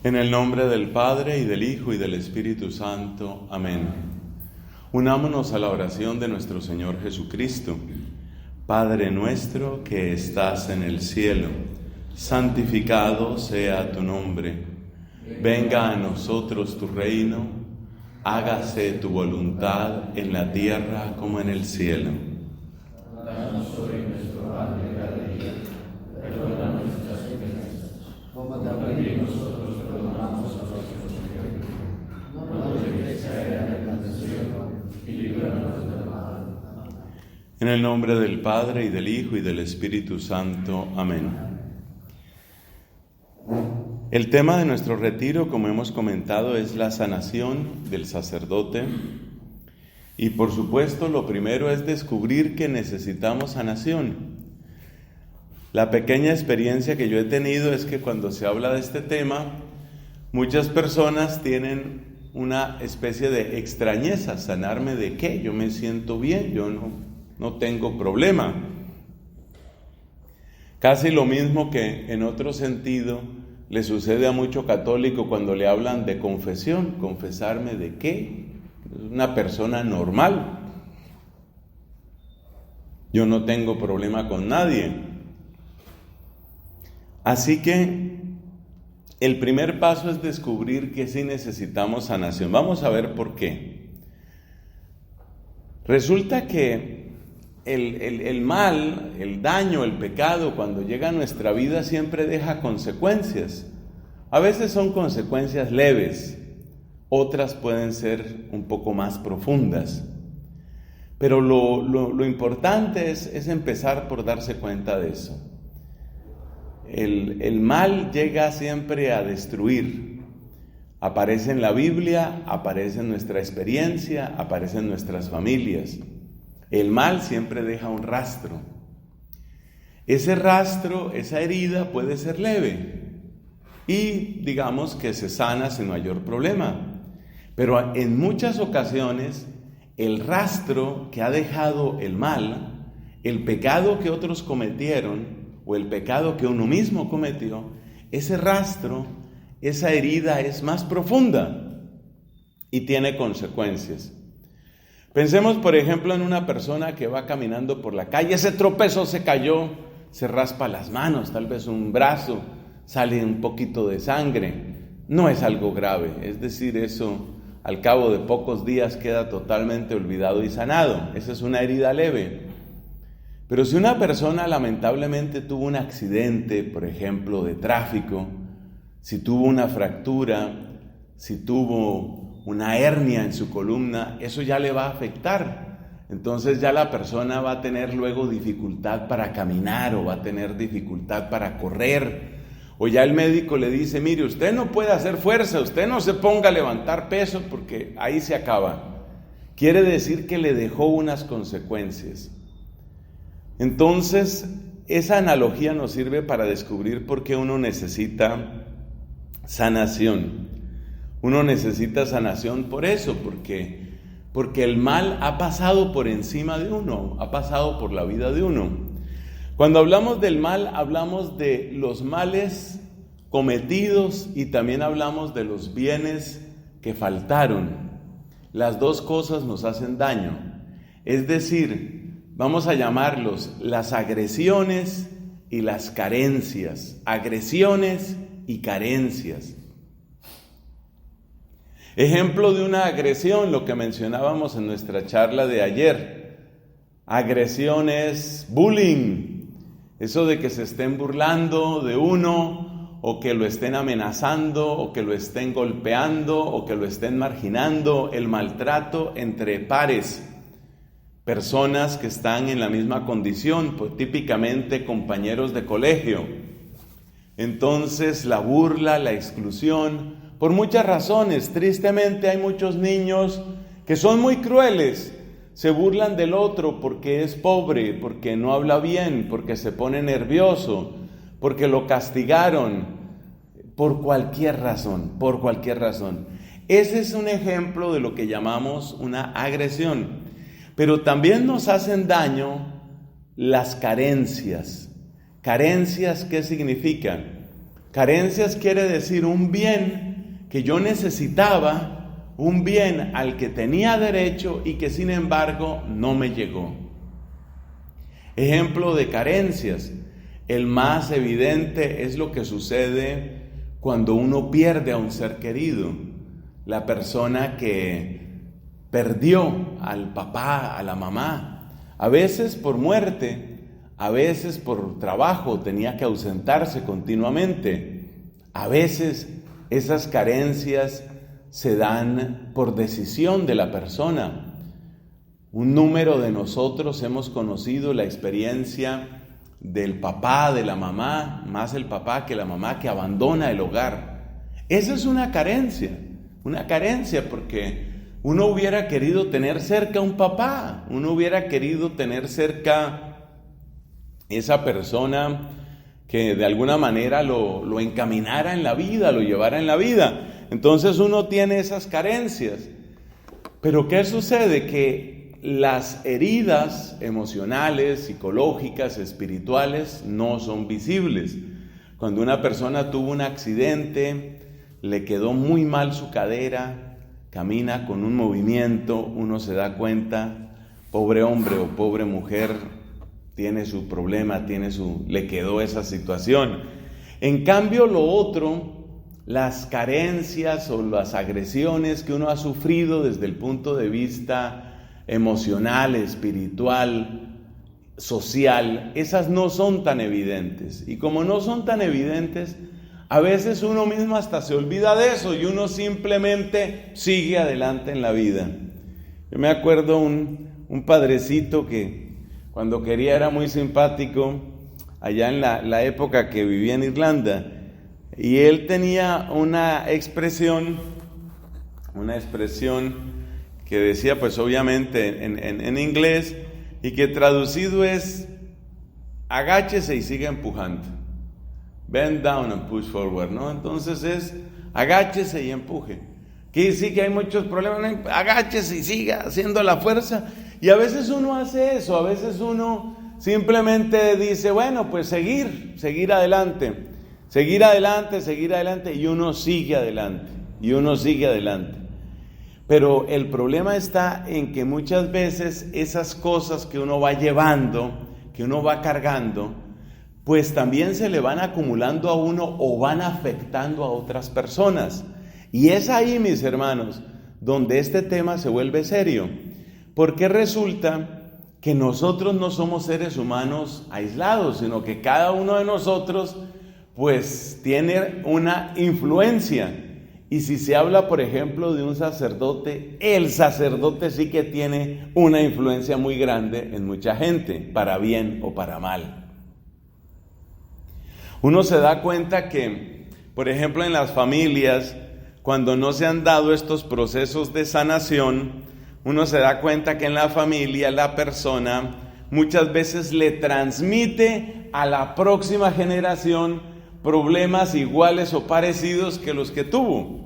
En el nombre del Padre, y del Hijo, y del Espíritu Santo. Amén. Unámonos a la oración de nuestro Señor Jesucristo. Padre nuestro que estás en el cielo, santificado sea tu nombre. Venga a nosotros tu reino, hágase tu voluntad en la tierra como en el cielo. Danos hoy nuestro pan de cada día, perdona nuestras ofensas, como también nosotros perdonamos a los que nos ofenden. No nos dejes caer en la tentación y líbranos del mal. En el nombre del Padre, y del Hijo, y del Espíritu Santo. Amén. El tema de nuestro retiro, como hemos comentado, es la sanación del sacerdote. Y por supuesto, lo primero es descubrir que necesitamos sanación. La pequeña experiencia que yo he tenido es que cuando se habla de este tema, muchas personas tienen una especie de extrañeza. ¿Sanarme de qué? Yo me siento bien, yo no tengo problema. Casi lo mismo que en otro sentido le sucede a mucho católico cuando le hablan de confesión. ¿Confesarme de qué? Una persona normal. Yo no tengo problema con nadie. Así que el primer paso es descubrir que sí necesitamos sanación. Vamos a ver por qué. Resulta que el mal, el daño, el pecado, cuando llega a nuestra vida siempre deja consecuencias. A veces son consecuencias leves, otras pueden ser un poco más profundas. Pero lo importante es empezar por darse cuenta de eso. El mal llega siempre a destruir. Aparece en la Biblia, aparece en nuestra experiencia, aparece en nuestras familias. El mal siempre deja un rastro. Ese rastro, esa herida puede ser leve y digamos que se sana sin mayor problema. Pero en muchas ocasiones el rastro que ha dejado el mal, el pecado que otros cometieron o el pecado que uno mismo cometió, ese rastro, esa herida es más profunda y tiene consecuencias. Pensemos, por ejemplo, en una persona que va caminando por la calle, se tropezó, se cayó, se raspa las manos, tal vez un brazo, sale un poquito de sangre. No es algo grave, es decir, eso al cabo de pocos días queda totalmente olvidado y sanado. Esa es una herida leve. Pero si una persona lamentablemente tuvo un accidente, por ejemplo, de tráfico, si tuvo una fractura, si tuvo una hernia en su columna, eso ya le va a afectar. Entonces ya la persona va a tener luego dificultad para caminar o va a tener dificultad para correr. O ya el médico le dice, mire, usted no puede hacer fuerza, usted no se ponga a levantar peso porque ahí se acaba. Quiere decir que le dejó unas consecuencias. Entonces, esa analogía nos sirve para descubrir por qué uno necesita sanación. Uno necesita sanación por eso, porque el mal ha pasado por encima de uno, ha pasado por la vida de uno. Cuando hablamos del mal, hablamos de los males cometidos y también hablamos de los bienes que faltaron. Las dos cosas nos hacen daño. Es decir, vamos a llamarlos las agresiones y las carencias. Agresiones y carencias. Ejemplo de una agresión, lo que mencionábamos en nuestra charla de ayer. Agresión es bullying, eso de que se estén burlando de uno, o que lo estén amenazando, o que lo estén golpeando, o que lo estén marginando, el maltrato entre pares, personas que están en la misma condición, pues típicamente compañeros de colegio. Entonces la burla, la exclusión, por muchas razones. Tristemente hay muchos niños que son muy crueles, se burlan del otro porque es pobre, porque no habla bien, porque se pone nervioso, porque lo castigaron, por cualquier razón. Ese es un ejemplo de lo que llamamos una agresión. Pero también nos hacen daño las carencias. ¿Carencias qué significan? Carencias quiere decir un bien que yo necesitaba, un bien al que tenía derecho y que sin embargo no me llegó. Ejemplo de carencias. El más evidente es lo que sucede cuando uno pierde a un ser querido. La persona que perdió al papá, a la mamá, a veces por muerte, a veces por trabajo, tenía que ausentarse continuamente. A veces esas carencias se dan por decisión de la persona. Un número de nosotros hemos conocido la experiencia del papá, de la mamá, más el papá que la mamá, que abandona el hogar. Esa es una carencia porque uno hubiera querido tener cerca a un papá, uno hubiera querido tener cerca esa persona que de alguna manera lo encaminara en la vida, lo llevara en la vida. Entonces uno tiene esas carencias. Pero ¿qué sucede? Que las heridas emocionales, psicológicas, espirituales no son visibles. Cuando una persona tuvo un accidente, le quedó muy mal su cadera, camina con un movimiento, uno se da cuenta, pobre hombre o pobre mujer, tiene su problema, le quedó esa situación. En cambio, lo otro, las carencias o las agresiones que uno ha sufrido desde el punto de vista emocional, espiritual, social, esas no son tan evidentes. Y como no son tan evidentes, a veces uno mismo hasta se olvida de eso y uno simplemente sigue adelante en la vida. Yo me acuerdo un padrecito que cuando quería era muy simpático, allá en la época que vivía en Irlanda, y él tenía una expresión que decía, pues obviamente en inglés, y que traducido es: agáchese y siga empujando. Bend down and push forward, ¿no? Entonces es agáchese y empuje. Que sí que hay muchos problemas, agáchese y siga haciendo la fuerza. Y a veces uno hace eso, a veces uno simplemente dice, bueno, pues seguir adelante, y uno sigue adelante. Pero el problema está en que muchas veces esas cosas que uno va llevando, que uno va cargando, pues también se le van acumulando a uno o van afectando a otras personas. Y es ahí, mis hermanos, donde este tema se vuelve serio. Porque resulta que nosotros no somos seres humanos aislados, sino que cada uno de nosotros pues tiene una influencia. Y si se habla, por ejemplo, de un sacerdote, el sacerdote sí que tiene una influencia muy grande en mucha gente, para bien o para mal. Uno se da cuenta que, por ejemplo, en las familias, cuando no se han dado estos procesos de sanación, uno se da cuenta que en la familia la persona muchas veces le transmite a la próxima generación problemas iguales o parecidos que los que tuvo.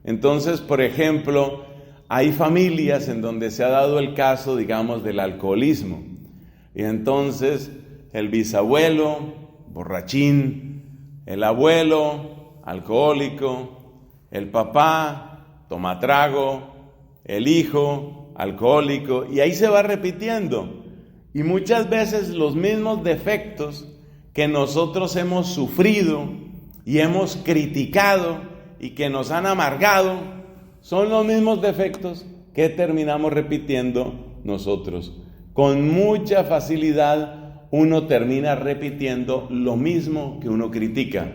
Entonces, por ejemplo, hay familias en donde se ha dado el caso, digamos, del alcoholismo. Y entonces el bisabuelo, borrachín, el abuelo, alcohólico, el papá, tomatrago, el hijo, alcohólico, y ahí se va repitiendo. Y muchas veces los mismos defectos que nosotros hemos sufrido y hemos criticado y que nos han amargado, son los mismos defectos que terminamos repitiendo nosotros. Con mucha facilidad uno termina repitiendo lo mismo que uno critica.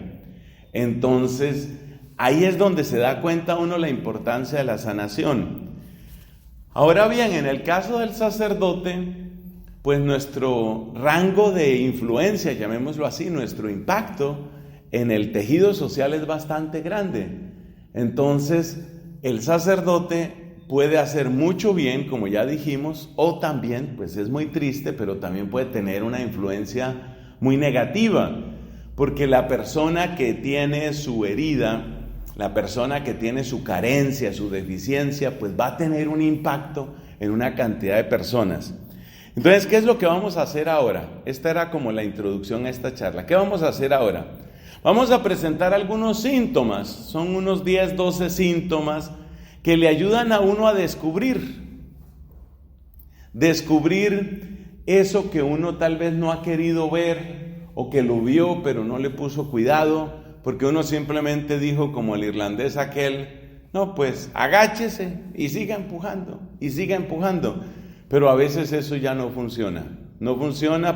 Entonces, ahí es donde se da cuenta uno la importancia de la sanación. Ahora bien, en el caso del sacerdote, pues nuestro rango de influencia, llamémoslo así, nuestro impacto en el tejido social es bastante grande. Entonces, el sacerdote puede hacer mucho bien, como ya dijimos, o también, pues es muy triste, pero también puede tener una influencia muy negativa, porque la persona que tiene su herida, la persona que tiene su carencia, su deficiencia, pues va a tener un impacto en una cantidad de personas. Entonces, ¿qué es lo que vamos a hacer ahora? Esta era como la introducción a esta charla. ¿Qué vamos a hacer ahora? Vamos a presentar algunos síntomas, son unos 10, 12 síntomas que le ayudan a uno a descubrir eso que uno tal vez no ha querido ver o que lo vio pero no le puso cuidado, porque uno simplemente dijo como el irlandés aquel, no pues agáchese y siga empujando, pero a veces eso ya no funciona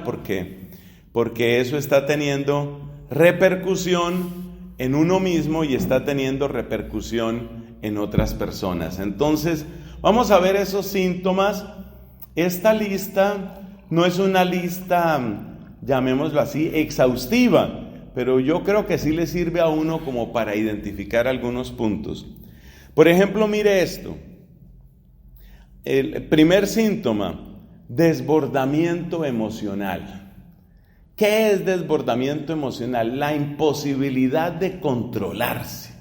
porque eso está teniendo repercusión en uno mismo y está teniendo repercusión en otras personas. Entonces, vamos a ver esos síntomas. Esta lista no es una lista, llamémoslo así, exhaustiva, pero yo creo que sí le sirve a uno como para identificar algunos puntos. Por ejemplo, mire esto. El primer síntoma, desbordamiento emocional. ¿Qué es desbordamiento emocional? La imposibilidad de controlarse.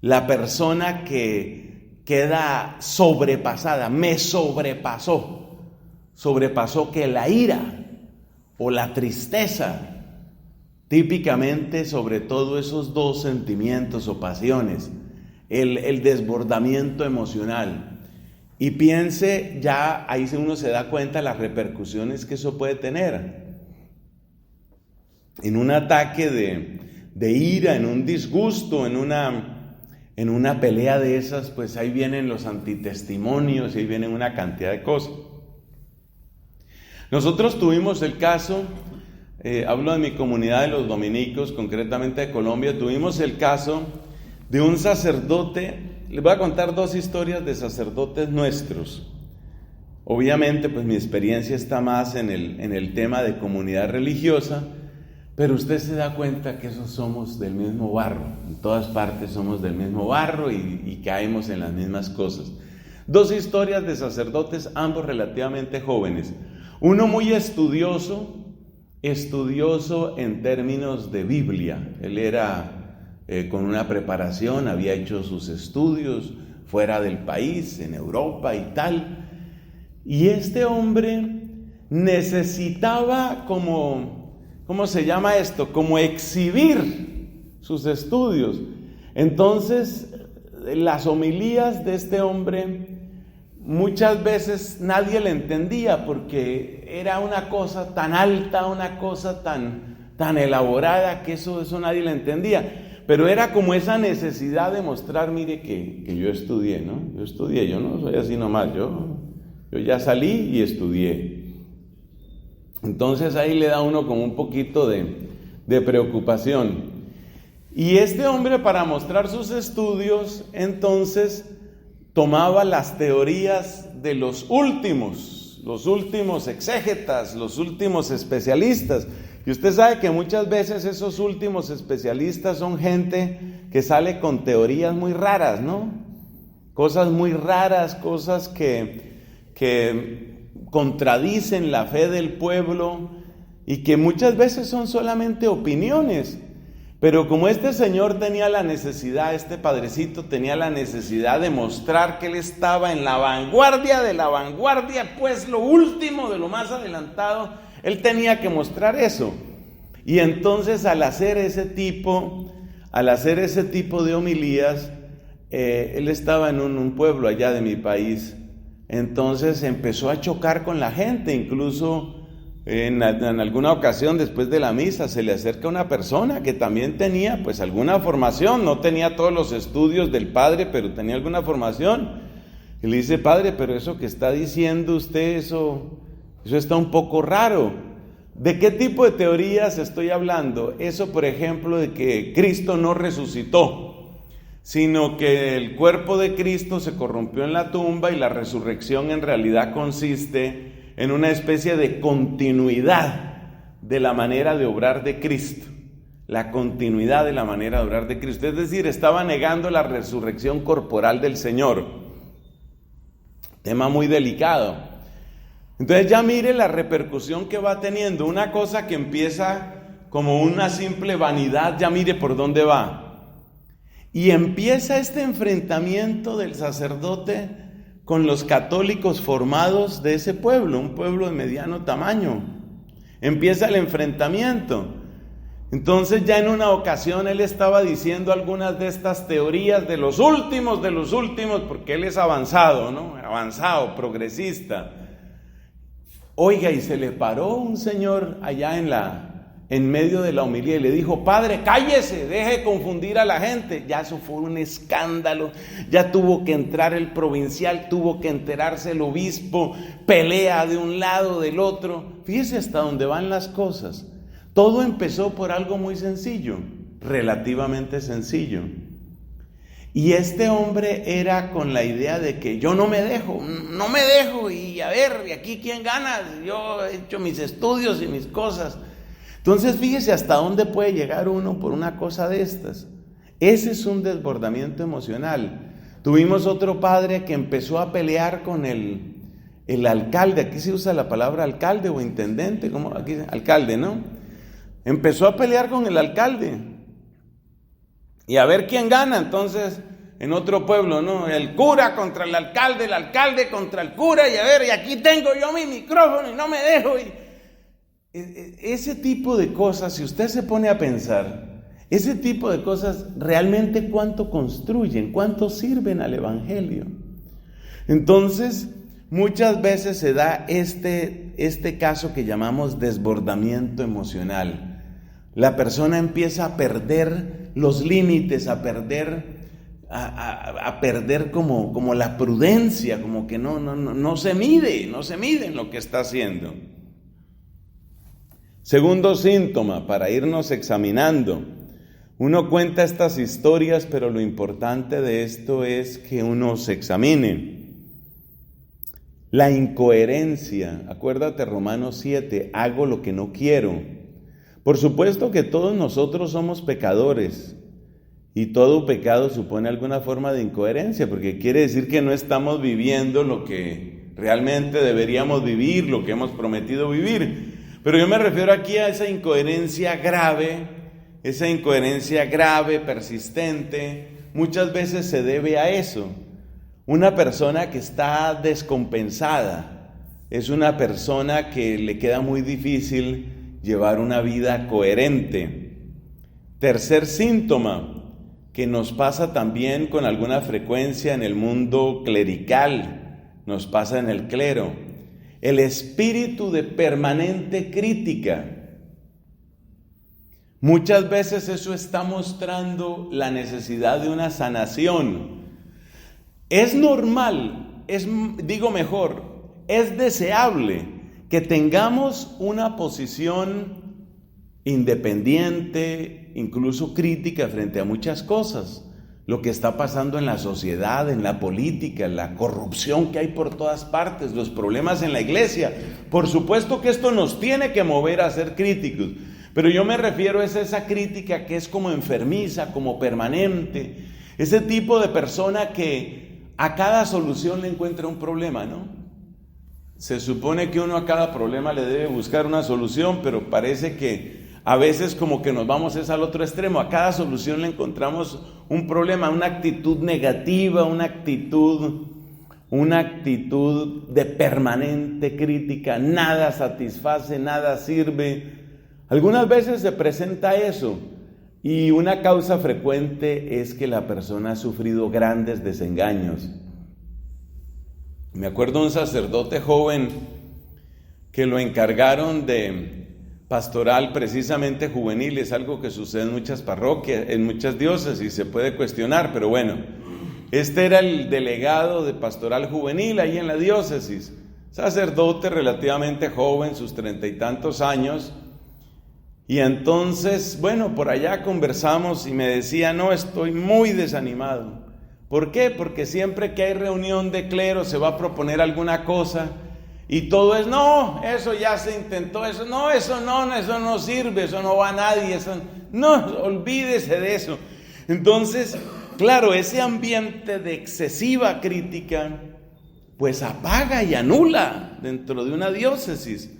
La persona que queda sobrepasada, me sobrepasó que la ira o la tristeza, típicamente sobre todo esos dos sentimientos o pasiones, el desbordamiento emocional. Y piense, ya ahí uno se da cuenta de las repercusiones que eso puede tener. En un ataque de ira, en un disgusto, en una pelea de esas, pues ahí vienen los antitestimonios, ahí vienen una cantidad de cosas. Nosotros tuvimos el caso, hablo de mi comunidad de los dominicos, concretamente de Colombia, tuvimos el caso de un sacerdote. Les voy a contar dos historias de sacerdotes nuestros. Obviamente, pues mi experiencia está más en el tema de comunidad religiosa, pero usted se da cuenta que esos somos del mismo barro. En todas partes somos del mismo barro y caemos en las mismas cosas. Dos historias de sacerdotes, ambos relativamente jóvenes. Uno muy estudioso en términos de Biblia. Él era con una preparación, había hecho sus estudios fuera del país, en Europa y tal. Y este hombre necesitaba ¿cómo se llama esto? Como exhibir sus estudios. Entonces, las homilías de este hombre muchas veces nadie le entendía porque era una cosa tan alta, una cosa tan elaborada que eso nadie le entendía. Pero era como esa necesidad de mostrar, mire que yo estudié, ¿no? Yo no soy así nomás, yo ya salí y estudié. Entonces ahí le da uno como un poquito de preocupación. Y este hombre, para mostrar sus estudios, entonces tomaba las teorías de los últimos exégetas, los últimos especialistas. Y usted sabe que muchas veces esos últimos especialistas son gente que sale con teorías muy raras, ¿no? Cosas muy raras, cosas que contradicen la fe del pueblo y que muchas veces son solamente opiniones. Pero como este señor tenía la necesidad, este padrecito tenía la necesidad de mostrar que él estaba en la vanguardia de la vanguardia, pues lo último de lo más adelantado, él tenía que mostrar eso. Y entonces al hacer ese tipo de homilías, él estaba en un pueblo allá de mi país. Entonces empezó a chocar con la gente, incluso en alguna ocasión después de la misa se le acerca una persona que también tenía pues alguna formación, no tenía todos los estudios del padre, pero tenía alguna formación, y le dice: padre, pero eso que está diciendo usted, eso está un poco raro. ¿De qué tipo de teorías estoy hablando? Eso, por ejemplo, de que Cristo no resucitó, sino que el cuerpo de Cristo se corrompió en la tumba y la resurrección en realidad consiste en una especie de continuidad de la manera de obrar de Cristo. La continuidad de la manera de obrar de Cristo. Es decir, estaba negando la resurrección corporal del Señor. Tema muy delicado. Entonces ya mire la repercusión que va teniendo. Una cosa que empieza como una simple vanidad, ya mire por dónde va. Y empieza este enfrentamiento del sacerdote con los católicos formados de ese pueblo, un pueblo de mediano tamaño. Empieza el enfrentamiento. Entonces ya en una ocasión él estaba diciendo algunas de estas teorías de los últimos, porque él es avanzado, ¿no? Avanzado, progresista. Oiga, y se le paró un señor allá en medio de la homilía y le dijo: padre, cállese, deje de confundir a la gente. Ya eso fue un escándalo, ya tuvo que entrar el provincial, tuvo que enterarse el obispo, pelea de un lado, del otro. Fíjese hasta dónde van las cosas. Todo empezó por algo muy sencillo, relativamente sencillo. Y este hombre era con la idea de que yo no me dejo, y a ver, ¿y aquí quién gana? Yo he hecho mis estudios y mis cosas. Entonces fíjese hasta dónde puede llegar uno por una cosa de estas. Ese es un desbordamiento emocional. Tuvimos otro padre que empezó a pelear con el alcalde. Aquí se usa la palabra alcalde o intendente, ¿cómo? Aquí alcalde, ¿no? Empezó a pelear con el alcalde y a ver quién gana. Entonces, en otro pueblo, ¿no? El cura contra el alcalde contra el cura, y a ver, y aquí tengo yo mi micrófono y no me dejo. Ese tipo de cosas, si usted se pone a pensar, ese tipo de cosas realmente cuánto construyen, cuánto sirven al evangelio. Entonces, muchas veces se da este caso que llamamos desbordamiento emocional. La persona empieza a perder los límites, a perder como la prudencia, como que no se mide en lo que está haciendo. Segundo síntoma, para irnos examinando. Uno cuenta estas historias, pero lo importante de esto es que uno se examine. La incoherencia. Acuérdate Romanos 7, hago lo que no quiero. Por supuesto que todos nosotros somos pecadores y todo pecado supone alguna forma de incoherencia, porque quiere decir que no estamos viviendo lo que realmente deberíamos vivir, lo que hemos prometido vivir. Pero yo me refiero aquí a esa incoherencia grave, persistente. Muchas veces se debe a eso. Una persona que está descompensada es una persona que le queda muy difícil llevar una vida coherente. Tercer síntoma, que nos pasa también con alguna frecuencia en el mundo clerical, nos pasa en el clero, el espíritu de permanente crítica. Muchas veces eso está mostrando la necesidad de una sanación. Es normal, es deseable que tengamos una posición independiente, incluso crítica frente a muchas cosas. Lo que está pasando en la sociedad, en la política, la corrupción que hay por todas partes, los problemas en la iglesia. Por supuesto que esto nos tiene que mover a ser críticos, pero yo me refiero a esa crítica que es como enfermiza, como permanente, ese tipo de persona que a cada solución le encuentra un problema, ¿no? Se supone que uno a cada problema le debe buscar una solución, pero parece que a veces como que nos vamos al otro extremo. A cada solución le encontramos un problema, una actitud negativa, una actitud de permanente crítica. Nada satisface, nada sirve. Algunas veces se presenta eso, y una causa frecuente es que la persona ha sufrido grandes desengaños. Me acuerdo de un sacerdote joven que lo encargaron de pastoral precisamente juvenil. Es algo que sucede en muchas parroquias, en muchas diócesis, se puede cuestionar, pero bueno, este era el delegado de pastoral juvenil ahí en la diócesis, sacerdote relativamente joven, sus 30 y tantos años, y entonces, bueno, por allá conversamos y me decía: no, estoy muy desanimado. ¿Por qué? Porque siempre que hay reunión de clero se va a proponer alguna cosa y todo es: no, eso ya se intentó, eso no sirve, eso no va a nadie, no, olvídese de eso. Entonces, claro, ese ambiente de excesiva crítica pues apaga y anula dentro de una diócesis,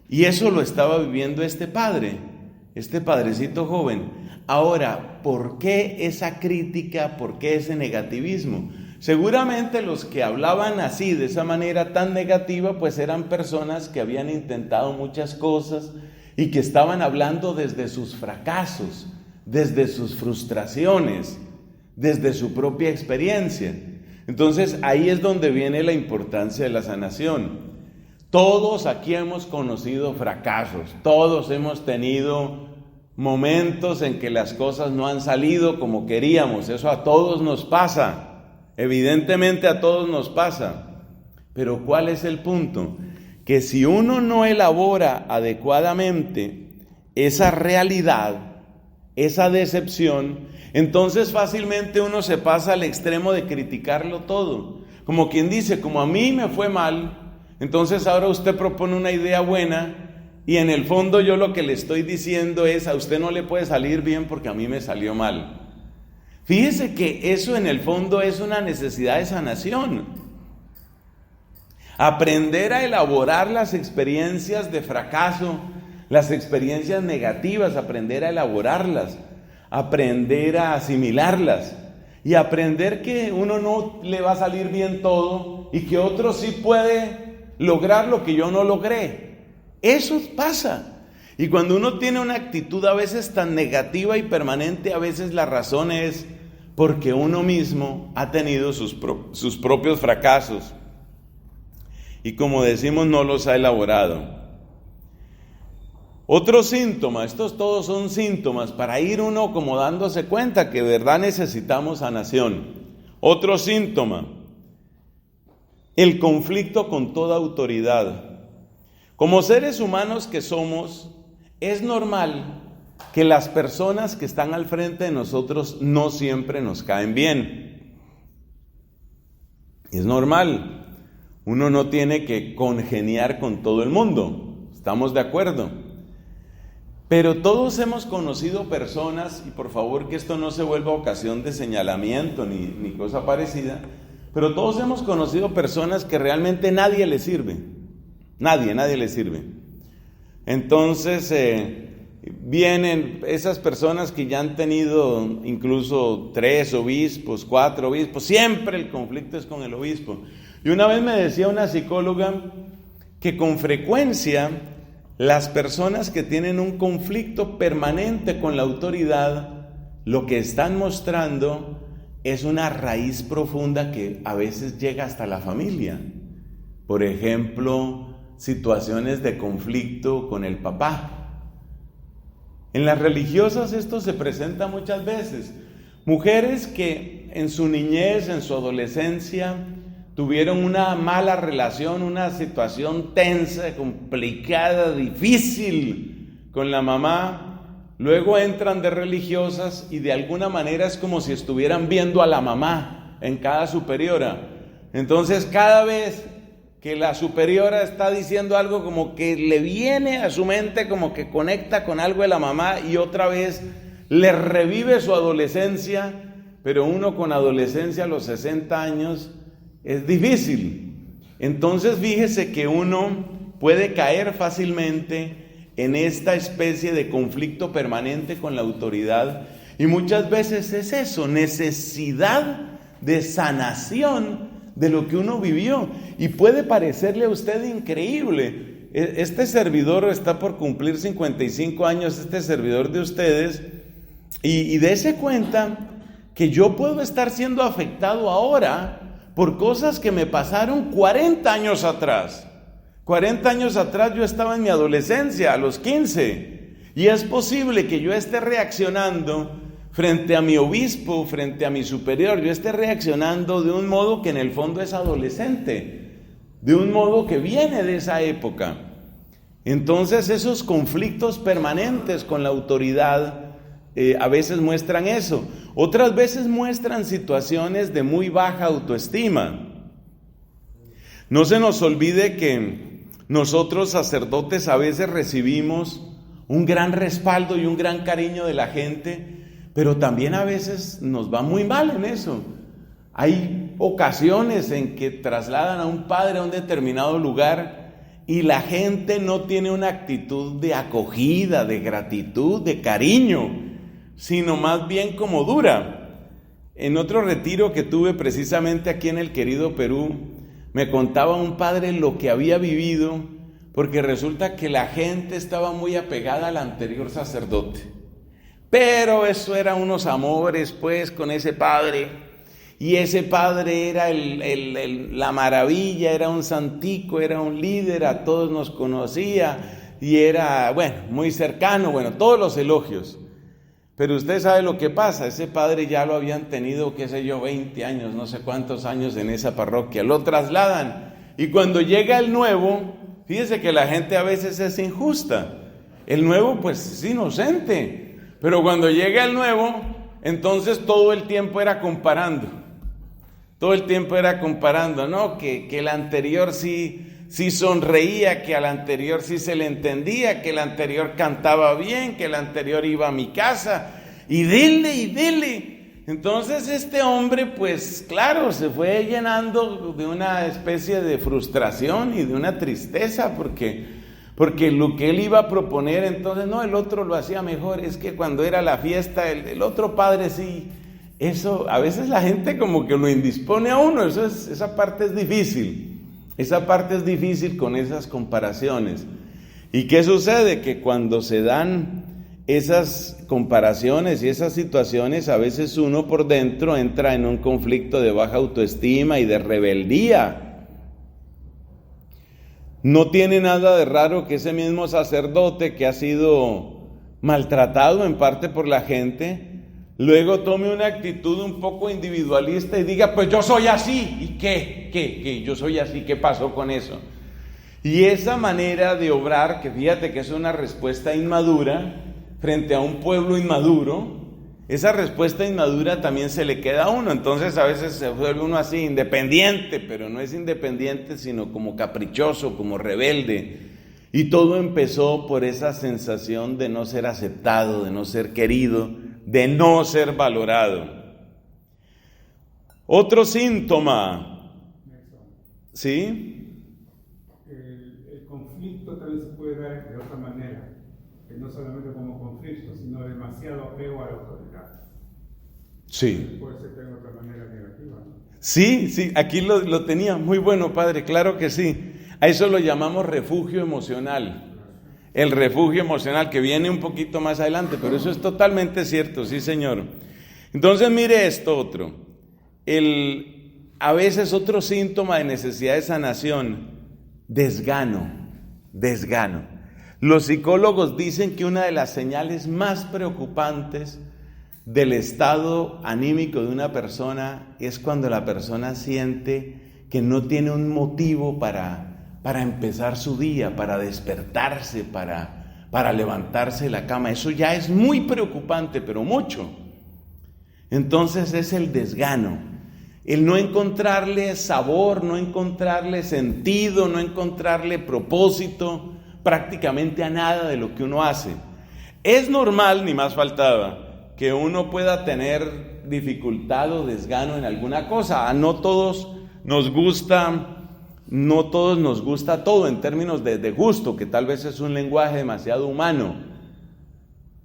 y eso lo estaba viviendo este padrecito joven. Ahora, ¿por qué esa crítica? ¿Por qué ese negativismo? Seguramente los que hablaban así, de esa manera tan negativa, pues eran personas que habían intentado muchas cosas, y que estaban hablando desde sus fracasos, desde sus frustraciones, desde su propia experiencia. Entonces ahí es donde viene la importancia de la sanación. Todos aquí hemos conocido fracasos, todos hemos tenido momentos en que las cosas no han salido como queríamos, eso a todos nos pasa, evidentemente a todos nos pasa. Pero ¿cuál es el punto? Que si uno no elabora adecuadamente esa realidad, esa decepción, entonces fácilmente uno se pasa al extremo de criticarlo todo. Como quien dice, como a mí me fue mal, entonces ahora usted propone una idea buena y en el fondo yo lo que le estoy diciendo es, a usted no le puede salir bien porque a mí me salió mal. Fíjese que eso en el fondo es una necesidad de sanación. Aprender a elaborar las experiencias de fracaso, las experiencias negativas, aprender a elaborarlas, aprender a asimilarlas y aprender que uno no le va a salir bien todo y que otro sí puede lograr lo que yo no logré. Eso pasa. Y cuando uno tiene una actitud a veces tan negativa y permanente, a veces la razón es porque uno mismo ha tenido sus propios fracasos y, como decimos, no los ha elaborado. Otro síntoma, estos todos son síntomas para ir uno como dándose cuenta que de verdad necesitamos sanación. Otro síntoma, el conflicto con toda autoridad. Como seres humanos que somos, es normal que las personas que están al frente de nosotros no siempre nos caen bien. Es normal. Uno no tiene que congeniar con todo el mundo. ¿Estamos de acuerdo? Pero todos hemos conocido personas, y por favor que esto no se vuelva ocasión de señalamiento ni cosa parecida, pero todos hemos conocido personas que realmente nadie les sirve. Nadie les sirve. Entonces vienen esas personas que ya han tenido incluso 3 obispos, 4 obispos, siempre el conflicto es con el obispo. Y una vez me decía una psicóloga que con frecuencia las personas que tienen un conflicto permanente con la autoridad, lo que están mostrando es una raíz profunda que a veces llega hasta la familia. Por ejemplo, situaciones de conflicto con el papá. En las religiosas esto se presenta muchas veces. Mujeres que en su niñez, en su adolescencia, tuvieron una mala relación, una situación tensa, complicada, difícil con la mamá. Luego entran de religiosas y de alguna manera es como si estuvieran viendo a la mamá en cada superiora. Entonces cada vez que la superiora está diciendo algo, como que le viene a su mente, como que conecta con algo de la mamá y otra vez le revive su adolescencia, pero uno con adolescencia a los 60 años es difícil. Entonces fíjese que uno puede caer fácilmente en esta especie de conflicto permanente con la autoridad y muchas veces es eso, necesidad de sanación de lo que uno vivió. Y puede parecerle a usted increíble. Este servidor está por cumplir 55 años, este servidor de ustedes, y dése cuenta que yo puedo estar siendo afectado ahora por cosas que me pasaron 40 años atrás. 40 años atrás yo estaba en mi adolescencia, a los 15, y es posible que yo esté reaccionando frente a mi obispo, frente a mi superior, yo esté reaccionando de un modo que en el fondo es adolescente, de un modo que viene de esa época. Entonces esos conflictos permanentes con la autoridad a veces muestran eso. Otras veces muestran situaciones de muy baja autoestima. No se nos olvide que nosotros sacerdotes a veces recibimos un gran respaldo y un gran cariño de la gente, pero también a veces nos va muy mal en eso. Hay ocasiones en que trasladan a un padre a un determinado lugar y la gente no tiene una actitud de acogida, de gratitud, de cariño, sino más bien como dura. En otro retiro que tuve precisamente aquí en el querido Perú, me contaba un padre lo que había vivido, porque resulta que la gente estaba muy apegada al anterior sacerdote. Pero eso era unos amores pues con ese padre, y ese padre era la maravilla, era un santico, era un líder, a todos nos conocía y era, bueno, muy cercano, bueno, todos los elogios. Pero usted sabe lo que pasa, ese padre ya lo habían tenido, qué sé yo, 20 años, no sé cuántos años en esa parroquia, lo trasladan, y cuando llega el nuevo, fíjese que la gente a veces es injusta, el nuevo pues es inocente, pero cuando llega el nuevo, entonces todo el tiempo era comparando, ¿no? Que el anterior sí sonreía, que al anterior sí se le entendía, que el anterior cantaba bien, que el anterior iba a mi casa, y dele. Entonces este hombre, pues claro, se fue llenando de una especie de frustración y de una tristeza, porque lo que él iba a proponer, entonces, no, el otro lo hacía mejor, es que cuando era la fiesta, el otro padre sí, eso, a veces la gente como que lo indispone a uno, esa parte es difícil con esas comparaciones. ¿Y qué sucede? Que cuando se dan esas comparaciones y esas situaciones, a veces uno por dentro entra en un conflicto de baja autoestima y de rebeldía. No tiene nada de raro que ese mismo sacerdote que ha sido maltratado en parte por la gente, luego tome una actitud un poco individualista y diga, pues yo soy así, ¿y qué? Yo soy así, ¿qué pasó con eso? Y esa manera de obrar, que fíjate que es una respuesta inmadura frente a un pueblo inmaduro, esa respuesta inmadura también se le queda a uno, entonces a veces se vuelve uno así, independiente, pero no es independiente, sino como caprichoso, como rebelde. Y todo empezó por esa sensación de no ser aceptado, de no ser querido, de no ser valorado. Otro síntoma, ¿sí? El conflicto también se puede dar de otra manera, que no solamente como conflicto, sino demasiado apego a la autoridad. Sí. Puede ser de otra manera negativa, ¿no? Sí, aquí lo tenía, muy bueno, padre, claro que sí. A eso lo llamamos refugio emocional. El refugio emocional, que viene un poquito más adelante, pero eso es totalmente cierto, sí señor. Entonces mire esto otro, a veces otro síntoma de necesidad de sanación, desgano. Los psicólogos dicen que una de las señales más preocupantes del estado anímico de una persona es cuando la persona siente que no tiene un motivo para empezar su día, para despertarse, para levantarse de la cama. Eso ya es muy preocupante, pero mucho. Entonces es el desgano, el no encontrarle sabor, no encontrarle sentido, no encontrarle propósito prácticamente a nada de lo que uno hace. Es normal, ni más faltaba, que uno pueda tener dificultad o desgano en alguna cosa. No todos nos gusta todo en términos de gusto, que tal vez es un lenguaje demasiado humano.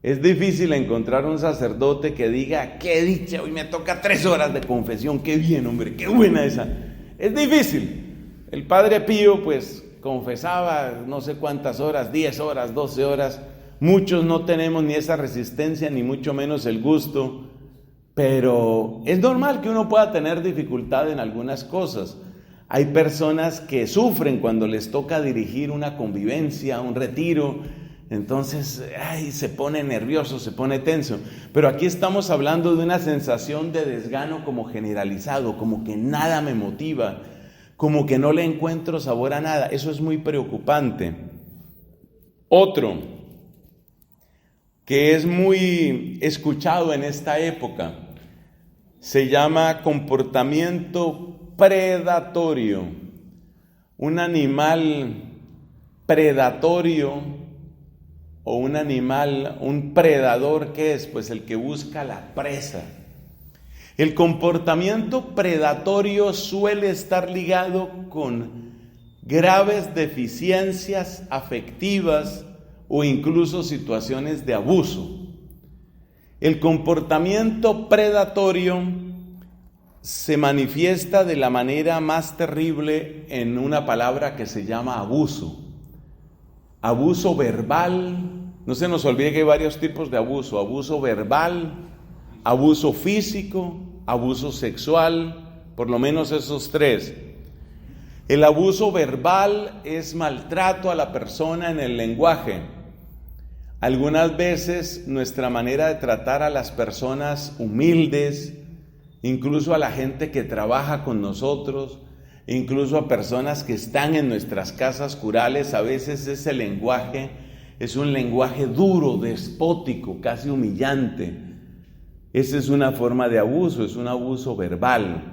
Es difícil encontrar un sacerdote que diga, qué dicha, hoy me toca 3 horas de confesión, qué bien, hombre, qué buena esa. Es difícil. El Padre Pío pues confesaba no sé cuántas horas, 10 horas, 12 horas. Muchos no tenemos ni esa resistencia, ni mucho menos el gusto, pero es normal que uno pueda tener dificultad en algunas cosas. Hay personas que sufren cuando les toca dirigir una convivencia, un retiro, entonces se pone nervioso, se pone tenso. Pero aquí estamos hablando de una sensación de desgano como generalizado, como que nada me motiva, como que no le encuentro sabor a nada. Eso es muy preocupante. Otro que es muy escuchado en esta época se llama comportamiento predatorio. Un animal predatorio o un predador, ¿qué es? Pues el que busca la presa. El comportamiento predatorio suele estar ligado con graves deficiencias afectivas o incluso situaciones de abuso. El comportamiento predatorio se manifiesta de la manera más terrible en una palabra que se llama abuso. abuso verbal. No se nos olvide que hay varios tipos de abuso: abuso verbal, abuso físico, abuso sexual, por lo menos esos tres. El abuso verbal es maltrato a la persona en el lenguaje. Algunas veces nuestra manera de tratar a las personas humildes, incluso a la gente que trabaja con nosotros, incluso a personas que están en nuestras casas curales, a veces ese lenguaje es un lenguaje duro, despótico, casi humillante. Esa es una forma de abuso, es un abuso verbal.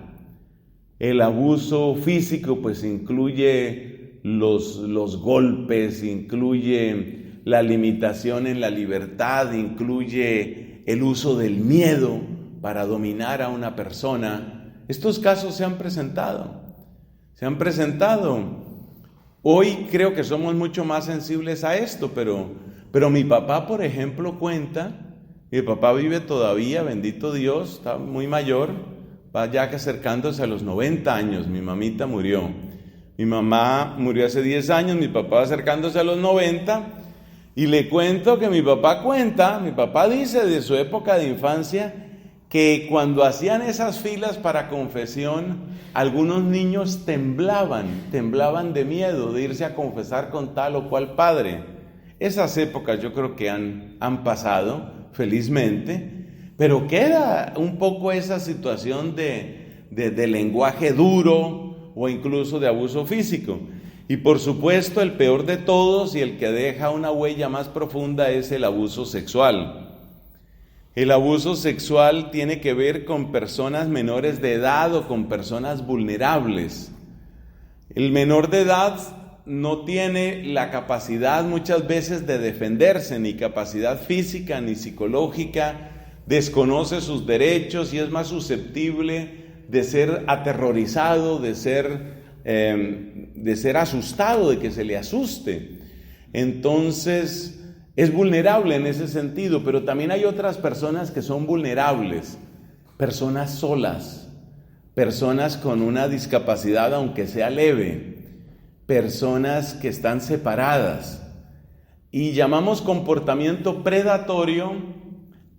El abuso físico pues incluye los golpes, incluye la limitación en la libertad, incluye el uso del miedo para dominar a una persona. Estos casos se han presentado. Hoy creo que somos mucho más sensibles a esto, pero mi papá, por ejemplo, cuenta, mi papá vive todavía, bendito Dios, está muy mayor, va ya acercándose a los 90 años, mi mamita murió. Mi mamá murió hace 10 años, mi papá acercándose a los 90, y le cuento que mi papá dice de su época de infancia, que cuando hacían esas filas para confesión, algunos niños temblaban de miedo de irse a confesar con tal o cual padre. Esas épocas yo creo que han pasado, felizmente, pero queda un poco esa situación de lenguaje duro o incluso de abuso físico. Y por supuesto el peor de todos y el que deja una huella más profunda es el abuso sexual. El abuso sexual tiene que ver con personas menores de edad o con personas vulnerables. El menor de edad no tiene la capacidad muchas veces de defenderse, ni capacidad física ni psicológica, desconoce sus derechos y es más susceptible de ser aterrorizado, de ser asustado, de que se le asuste. Entonces es vulnerable en ese sentido, pero también hay otras personas que son vulnerables, personas solas, personas con una discapacidad aunque sea leve, personas que están separadas, y llamamos comportamiento predatorio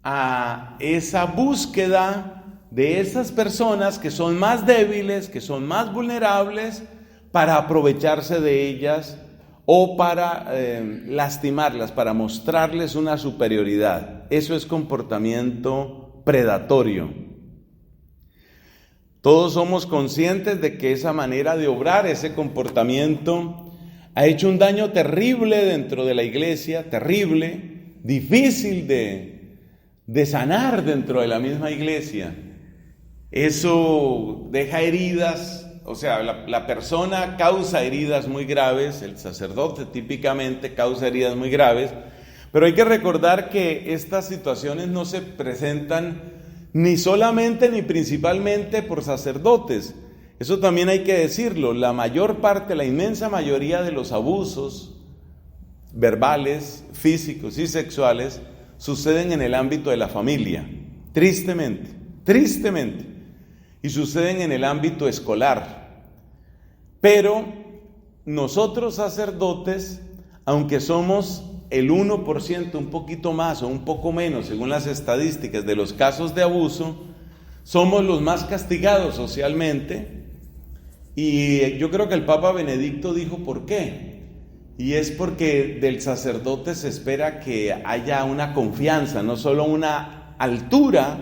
a esa búsqueda de esas personas que son más débiles, que son más vulnerables, para aprovecharse de ellas o para lastimarlas, para mostrarles una superioridad. Eso es comportamiento predatorio. Todos somos conscientes de que esa manera de obrar, ese comportamiento, ha hecho un daño terrible dentro de la iglesia, terrible, difícil de sanar dentro de la misma iglesia. Eso deja heridas. O sea, la persona causa heridas muy graves, el sacerdote típicamente causa heridas muy graves, pero hay que recordar que estas situaciones no se presentan ni solamente ni principalmente por sacerdotes. Eso también hay que decirlo, la mayor parte, la inmensa mayoría de los abusos verbales, físicos y sexuales suceden en el ámbito de la familia, tristemente, y suceden en el ámbito escolar. Pero nosotros sacerdotes, aunque somos el 1%, un poquito más o un poco menos, según las estadísticas de los casos de abuso, somos los más castigados socialmente. Y yo creo que el Papa Benedicto dijo por qué. Y es porque del sacerdote se espera que haya una confianza, no solo una altura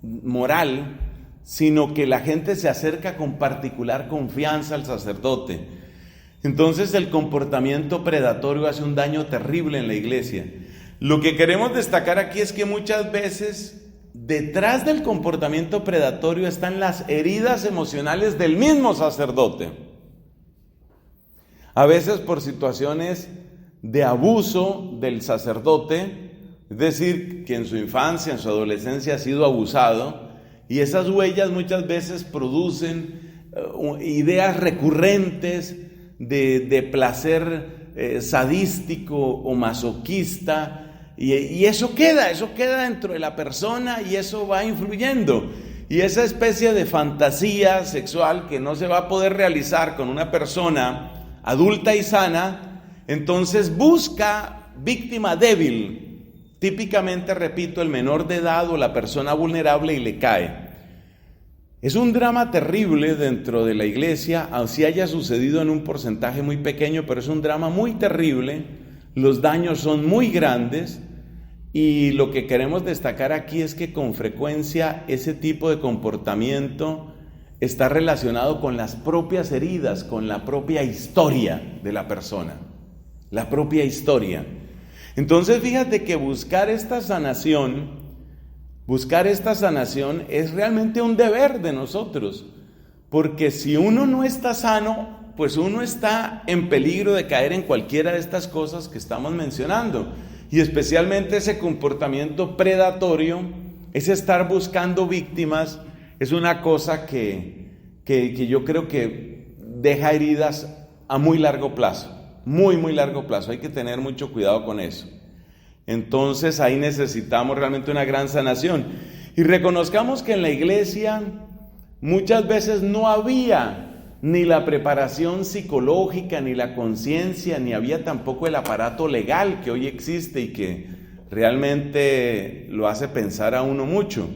moral, sino que la gente se acerca con particular confianza al sacerdote. Entonces el comportamiento predatorio hace un daño terrible en la iglesia. Lo que queremos destacar aquí es que muchas veces detrás del comportamiento predatorio están las heridas emocionales del mismo sacerdote. A veces por situaciones de abuso del sacerdote, es decir, que en su infancia, en su adolescencia ha sido abusado, y esas huellas muchas veces producen ideas recurrentes de placer sadístico o masoquista, y eso queda dentro de la persona y eso va influyendo. Y esa especie de fantasía sexual que no se va a poder realizar con una persona adulta y sana, Entonces busca víctima débil, típicamente, repito, el menor de edad o la persona vulnerable, y le cae. Es un drama terrible dentro de la iglesia, aunque haya sucedido en un porcentaje muy pequeño, pero es un drama muy terrible, los daños son muy grandes, y lo que queremos destacar aquí es que con frecuencia ese tipo de comportamiento está relacionado con las propias heridas, con la propia historia de la persona, la propia historia. Entonces fíjate que buscar esta sanación es realmente un deber de nosotros, porque si uno no está sano, pues uno está en peligro de caer en cualquiera de estas cosas que estamos mencionando, y especialmente ese comportamiento predatorio, ese estar buscando víctimas, es una cosa que yo creo que deja heridas a muy largo plazo, muy largo plazo. Hay que tener mucho cuidado con eso. Entonces ahí necesitamos realmente una gran sanación, y reconozcamos que en la iglesia muchas veces no había ni la preparación psicológica, ni la conciencia, ni había tampoco el aparato legal que hoy existe y que realmente lo hace pensar a uno mucho.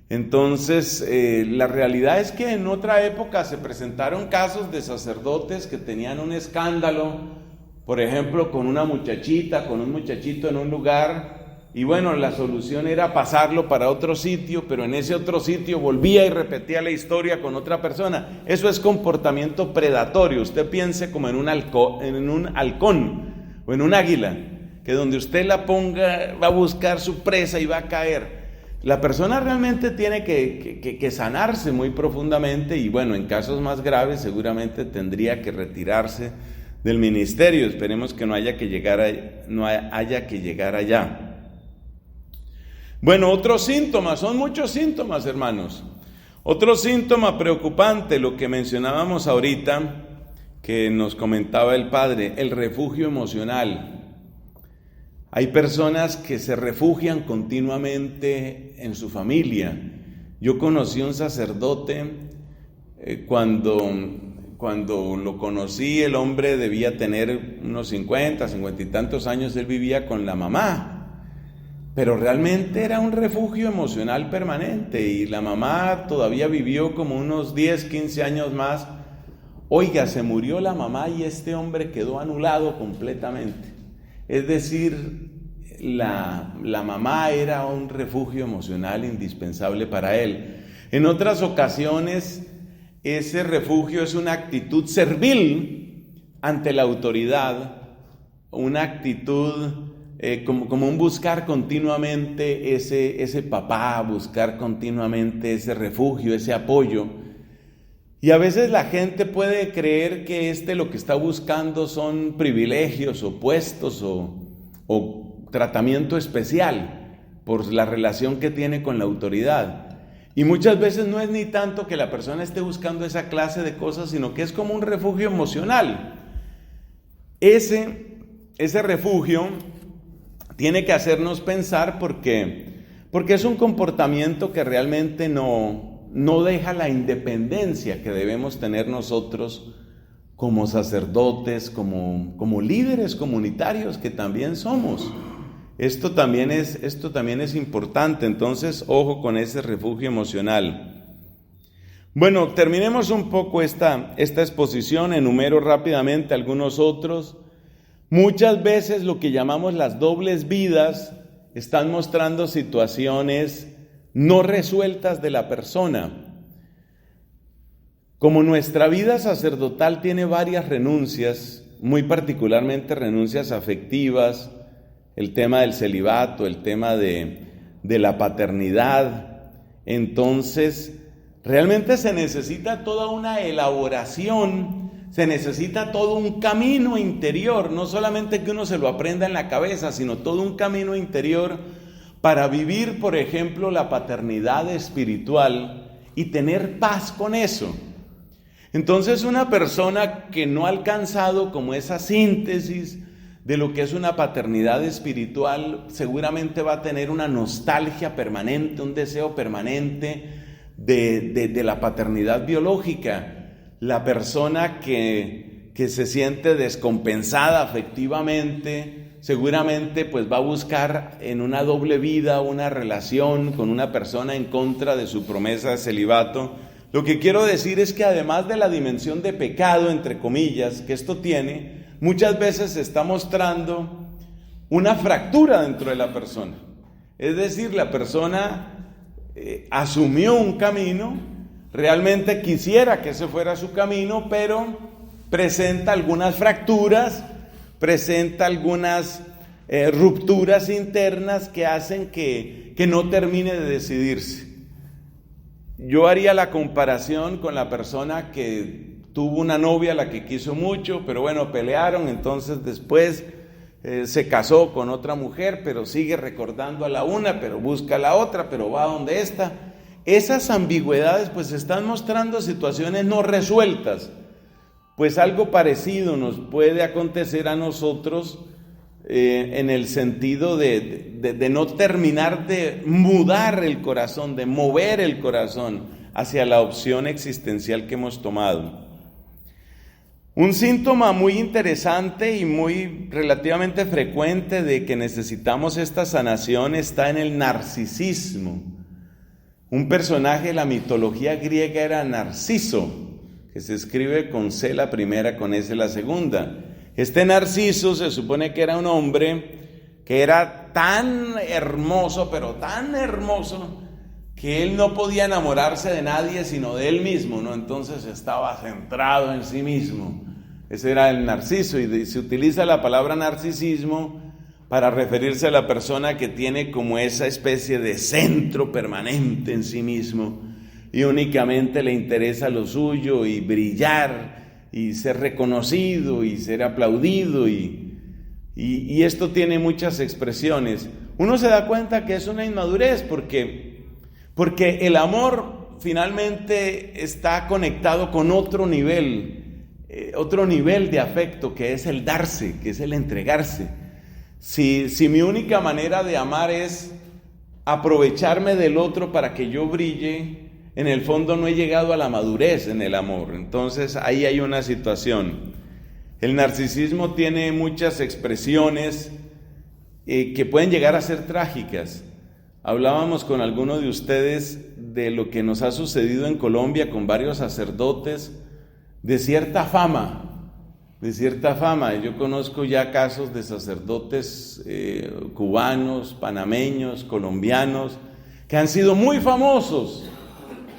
Entonces la realidad es que en otra época se presentaron casos de sacerdotes que tenían un escándalo, por ejemplo, con una muchachita, con un muchachito en un lugar, y bueno, la solución era pasarlo para otro sitio, pero en ese otro sitio volvía y repetía la historia con otra persona. Eso es comportamiento predatorio. Usted piense como en un halcón o en un águila, que donde usted la ponga va a buscar su presa y va a caer. La persona realmente tiene que sanarse muy profundamente, y bueno, en casos más graves seguramente tendría que retirarse del ministerio. Esperemos que no haya que llegar allá. Bueno, otros síntomas, son muchos síntomas, hermanos. Otro síntoma preocupante, lo que mencionábamos ahorita, que nos comentaba el padre, el refugio emocional. Hay personas que se refugian continuamente en su familia. Yo conocí un sacerdote, cuando lo conocí, el hombre debía tener unos 50 y tantos años, él vivía con la mamá. Pero realmente era un refugio emocional permanente, y la mamá todavía vivió como unos 10, 15 años más. Oiga, se murió la mamá y este hombre quedó anulado completamente. Es decir, la mamá era un refugio emocional indispensable para él. En otras ocasiones, ese refugio es una actitud servil ante la autoridad, una actitud como un buscar continuamente ese papá, buscar continuamente ese refugio, ese apoyo. Y a veces la gente puede creer que lo que está buscando son privilegios o puestos o tratamiento especial por la relación que tiene con la autoridad. Y muchas veces no es ni tanto que la persona esté buscando esa clase de cosas, sino que es como un refugio emocional. Ese refugio tiene que hacernos pensar, porque es un comportamiento que realmente no deja la independencia que debemos tener nosotros como sacerdotes, como líderes comunitarios que también somos. Esto también es importante. Entonces, ojo con ese refugio emocional. Bueno, terminemos un poco esta exposición, enumero rápidamente algunos otros. Muchas veces lo que llamamos las dobles vidas están mostrando situaciones no resueltas de la persona. Como nuestra vida sacerdotal tiene varias renuncias, muy particularmente renuncias afectivas, el tema del celibato, el tema de la paternidad, entonces realmente se necesita toda una elaboración, se necesita todo un camino interior, no solamente que uno se lo aprenda en la cabeza, sino todo un camino interior para vivir, por ejemplo, la paternidad espiritual y tener paz con eso. Entonces, una persona que no ha alcanzado como esa síntesis de lo que es una paternidad espiritual, seguramente va a tener una nostalgia permanente, un deseo permanente de la paternidad biológica. La persona que que se siente descompensada afectivamente, seguramente pues va a buscar en una doble vida una relación con una persona en contra de su promesa de celibato. Lo que quiero decir es que además de la dimensión de pecado, entre comillas, que esto tiene, muchas veces se está mostrando una fractura dentro de la persona. Es decir, la persona asumió un camino, realmente quisiera que ese fuera su camino, pero presenta algunas fracturas, presenta algunas rupturas internas que hacen que no termine de decidirse. Yo haría la comparación con la persona que tuvo una novia a la que quiso mucho, pero bueno, pelearon, entonces después se casó con otra mujer, pero sigue recordando a la una, pero busca a la otra, pero va a donde esta. Esas ambigüedades pues están mostrando situaciones no resueltas. Pues algo parecido nos puede acontecer a nosotros en el sentido de no terminar de mudar el corazón, de mover el corazón hacia la opción existencial que hemos tomado. Un síntoma muy interesante y muy relativamente frecuente de que necesitamos esta sanación está en el narcisismo. Un personaje de la mitología griega era Narciso, que se escribe con C la primera, con S la segunda. Este Narciso se supone que era un hombre que era tan hermoso, pero tan hermoso, que él no podía enamorarse de nadie sino de él mismo, ¿no? Entonces estaba centrado en sí mismo. Ese era el narciso, y se utiliza la palabra narcisismo para referirse a la persona que tiene como esa especie de centro permanente en sí mismo y únicamente le interesa lo suyo y brillar y ser reconocido y ser aplaudido y esto tiene muchas expresiones. De se da cuenta que es una inmadurez porque el amor finalmente está conectado con otro nivel de afecto, que es el darse, que es el entregarse. Si mi única manera de amar es aprovecharme del otro para que yo brille, en el fondo no he llegado a la madurez en el amor. Entonces ahí hay una situación. El narcisismo tiene muchas expresiones que pueden llegar a ser trágicas. Hablábamos con alguno de ustedes de lo que nos ha sucedido en Colombia con varios sacerdotes de cierta fama. Yo conozco ya casos de sacerdotes cubanos, panameños, colombianos, que han sido muy famosos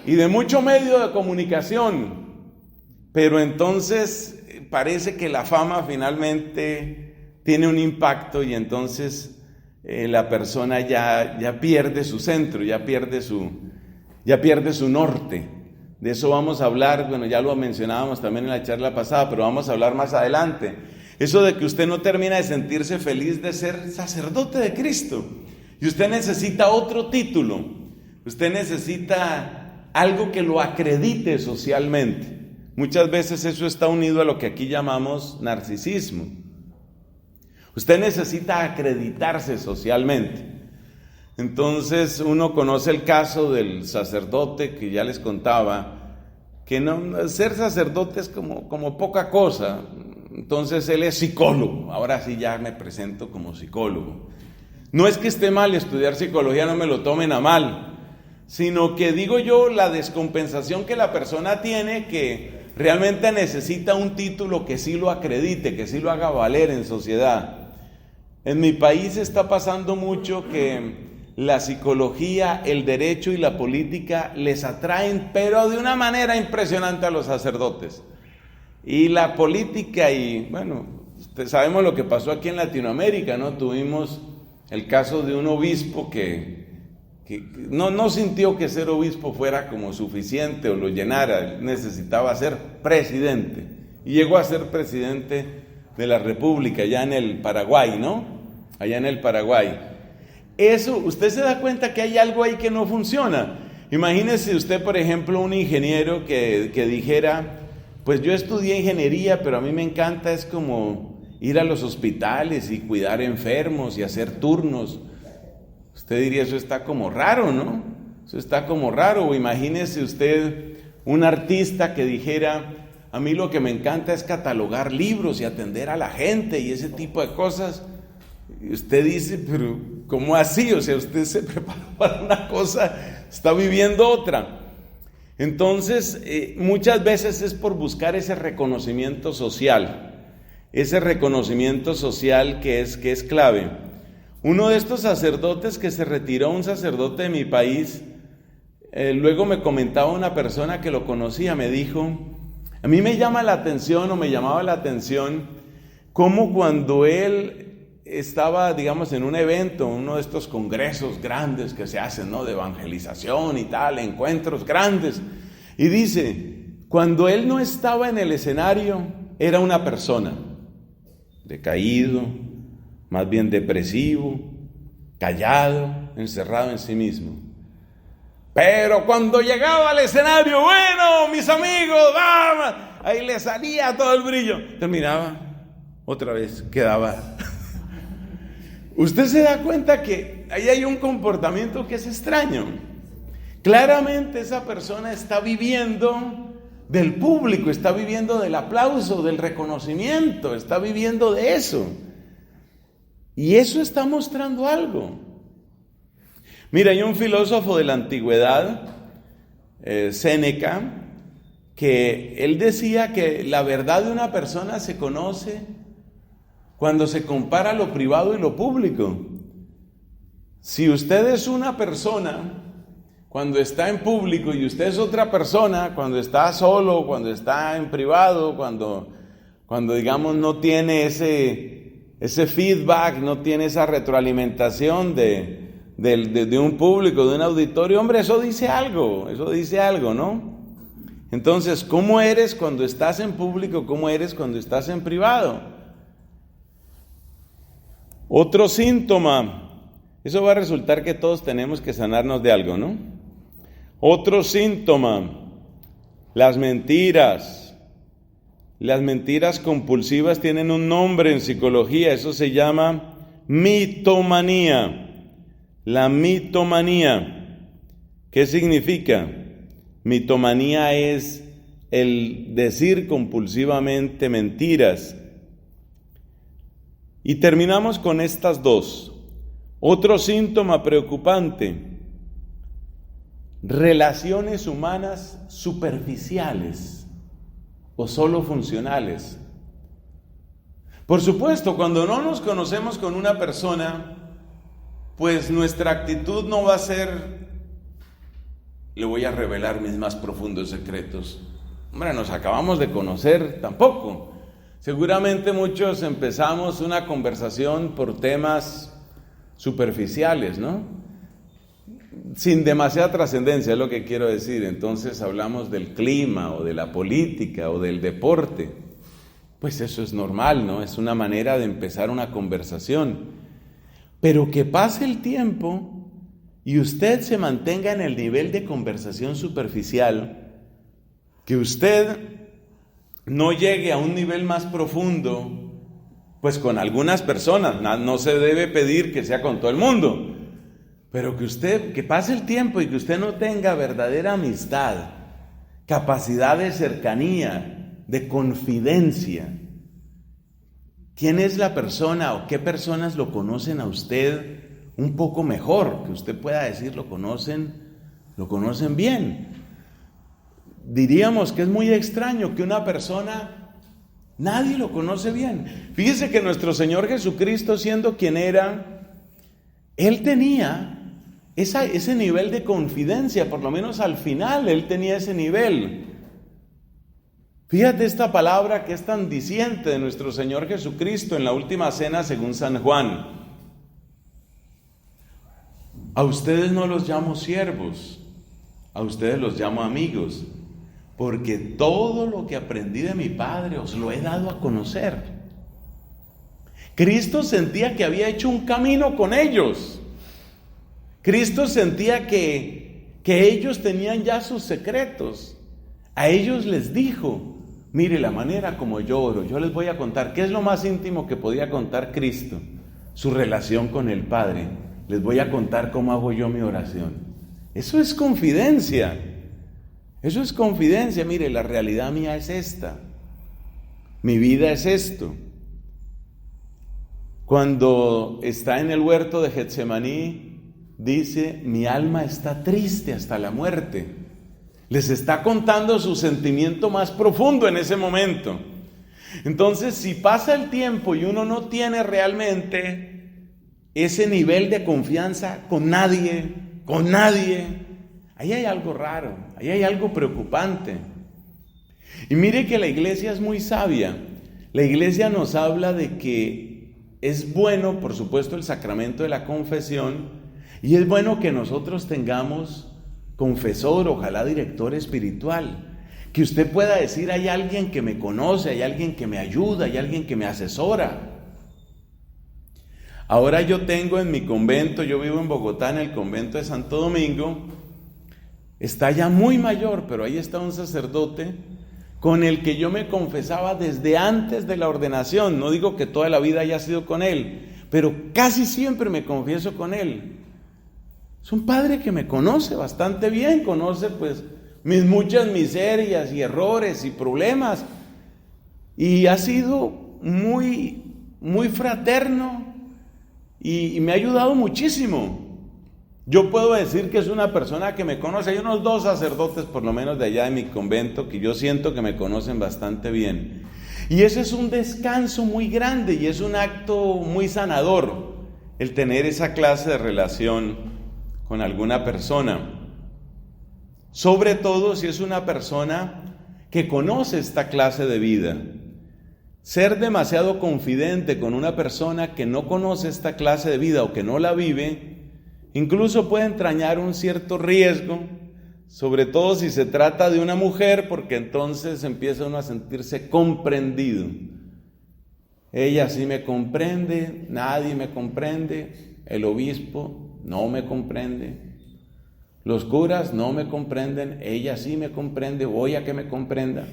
y de mucho medio de comunicación, pero entonces parece que la fama finalmente tiene un impacto y entonces la persona ya pierde su centro, ya pierde su norte. De eso vamos a hablar, bueno, ya lo mencionábamos también en la charla pasada, pero vamos a hablar más adelante. Eso de que usted no termina de sentirse feliz de ser sacerdote de Cristo y usted necesita otro título, usted necesita algo que lo acredite socialmente. Muchas veces eso está unido a lo que aquí llamamos narcisismo. Usted necesita acreditarse socialmente. Entonces uno conoce el caso del sacerdote que ya les contaba, que no, ser sacerdote es como poca cosa. Entonces él es psicólogo, ahora sí ya me presento como psicólogo. No es que esté mal estudiar psicología, no me lo tomen a mal, sino que digo yo la descompensación que la persona tiene, que realmente necesita un título que sí lo acredite, que sí lo haga valer en sociedad. En mi país está pasando mucho que la psicología, el derecho y la política les atraen, pero de una manera impresionante a los sacerdotes. Y la política sabemos lo que pasó aquí en Latinoamérica, ¿no? Tuvimos el caso de un obispo que no sintió que ser obispo fuera como suficiente o lo llenara, él necesitaba ser presidente. Y llegó a ser presidente de la República, allá en el Paraguay, ¿no? Allá en el Paraguay. Eso, usted se da cuenta que hay algo ahí que no funciona. Imagínese usted, por ejemplo, un ingeniero que dijera, pues yo estudié ingeniería, pero a mí me encanta es como ir a los hospitales y cuidar enfermos y hacer turnos. Usted diría, eso está como raro, ¿no? Eso está como raro. O imagínese usted un artista que dijera, a mí lo que me encanta es catalogar libros y atender a la gente y ese tipo de cosas. Y usted dice, pero ¿cómo así? O sea, usted se preparó para una cosa, está viviendo otra. Entonces, muchas veces es por buscar ese reconocimiento social que es clave. Uno de estos sacerdotes que se retiró, un sacerdote de mi país, luego me comentaba una persona que lo conocía, me dijo, a mí me llamaba la atención, cómo cuando él estaba, digamos, en un evento, uno de estos congresos grandes que se hacen, ¿no?, de evangelización y tal, encuentros grandes, y dice, cuando él no estaba en el escenario, era una persona decaído, más bien depresivo, callado, encerrado en sí mismo. Pero cuando llegaba al escenario, bueno, mis amigos, vamos, ahí le salía todo el brillo. Terminaba, otra vez, quedaba. Usted se da cuenta que ahí hay un comportamiento que es extraño. Claramente esa persona está viviendo del público, está viviendo del aplauso, del reconocimiento, está viviendo de eso. Y eso está mostrando algo. Mira, hay un filósofo de la antigüedad, Séneca, que él decía que la verdad de una persona se conoce cuando se compara lo privado y lo público. Si usted es una persona cuando está en público y usted es otra persona cuando está solo, cuando está en privado, cuando digamos no tiene ese feedback, no tiene esa retroalimentación de un público, de un auditorio, hombre, eso dice algo, ¿no? Entonces, ¿cómo eres cuando estás en público? ¿Cómo eres cuando estás en privado? Otro síntoma, eso va a resultar que todos tenemos que sanarnos de algo, ¿no? Otro síntoma, las mentiras. Las mentiras compulsivas tienen un nombre en psicología, eso se llama mitomanía. La mitomanía, ¿qué significa? Mitomanía es el decir compulsivamente mentiras. Y terminamos con estas dos. Otro síntoma preocupante, relaciones humanas superficiales o solo funcionales. Por supuesto, cuando no nos conocemos con una persona, pues nuestra actitud no va a ser, le voy a revelar mis más profundos secretos. Hombre, nos acabamos de conocer, tampoco. Seguramente muchos empezamos una conversación por temas superficiales, ¿no? Sin demasiada trascendencia, es lo que quiero decir. Entonces hablamos del clima, o de la política, o del deporte. Pues eso es normal, ¿no? Es una manera de empezar una conversación. Pero que pase el tiempo y usted se mantenga en el nivel de conversación superficial, que usted no llegue a un nivel más profundo, pues con algunas personas, no se debe pedir que sea con todo el mundo, pero que pase el tiempo y que usted no tenga verdadera amistad, capacidad de cercanía, de confidencia. ¿Quién es la persona o qué personas lo conocen a usted un poco mejor? Que usted pueda decir, lo conocen bien. Diríamos que es muy extraño que una persona, nadie lo conoce bien. Fíjese que nuestro Señor Jesucristo, siendo quien era, Él tenía ese nivel de confidencia, por lo menos al final Él tenía ese nivel. Fíjate esta palabra que es tan diciente de nuestro Señor Jesucristo en la última cena según San Juan. A ustedes no los llamo siervos, a ustedes los llamo amigos, porque todo lo que aprendí de mi Padre os lo he dado a conocer. Cristo sentía que había hecho un camino con ellos. Cristo sentía que ellos tenían ya sus secretos. A ellos les dijo, mire la manera como yo oro, yo les voy a contar, ¿qué es lo más íntimo que podía contar Cristo? Su relación con el Padre. Les voy a contar cómo hago yo mi oración. Eso es confidencia, mire, la realidad mía es esta. Mi vida es esto. Cuando está en el huerto de Getsemaní, dice, mi alma está triste hasta la muerte. Les está contando su sentimiento más profundo en ese momento. Entonces, si pasa el tiempo y uno no tiene realmente ese nivel de confianza con nadie, ahí hay algo raro, ahí hay algo preocupante. Y mire que la iglesia es muy sabia. La iglesia nos habla de que es bueno, por supuesto, el sacramento de la confesión, y es bueno que nosotros tengamos confesor, ojalá director espiritual, que usted pueda decir, hay alguien que me conoce, hay alguien que me ayuda, hay alguien que me asesora. Ahora yo tengo en mi convento, yo vivo en Bogotá, en el convento de Santo Domingo, está ya muy mayor, pero ahí está un sacerdote con el que yo me confesaba desde antes de la ordenación. No digo que toda la vida haya sido con él, pero casi siempre me confieso con él. Es un padre que me conoce bastante bien, conoce pues mis muchas miserias y errores y problemas, y ha sido muy, muy fraterno y me ha ayudado muchísimo. Yo puedo decir que es una persona que me conoce. Hay unos 2 sacerdotes por lo menos de allá de mi convento que yo siento que me conocen bastante bien. Y ese es un descanso muy grande y es un acto muy sanador, el tener esa clase de relación con alguna persona. Sobre todo si es una persona que conoce esta clase de vida. Ser demasiado confidente con una persona que no conoce esta clase de vida o que no la vive, incluso puede entrañar un cierto riesgo, sobre todo si se trata de una mujer, porque entonces empieza uno a sentirse comprendido. Ella sí me comprende, nadie me comprende, el obispo no me comprende, los curas no me comprenden, ella sí me comprende, voy a que me comprenda.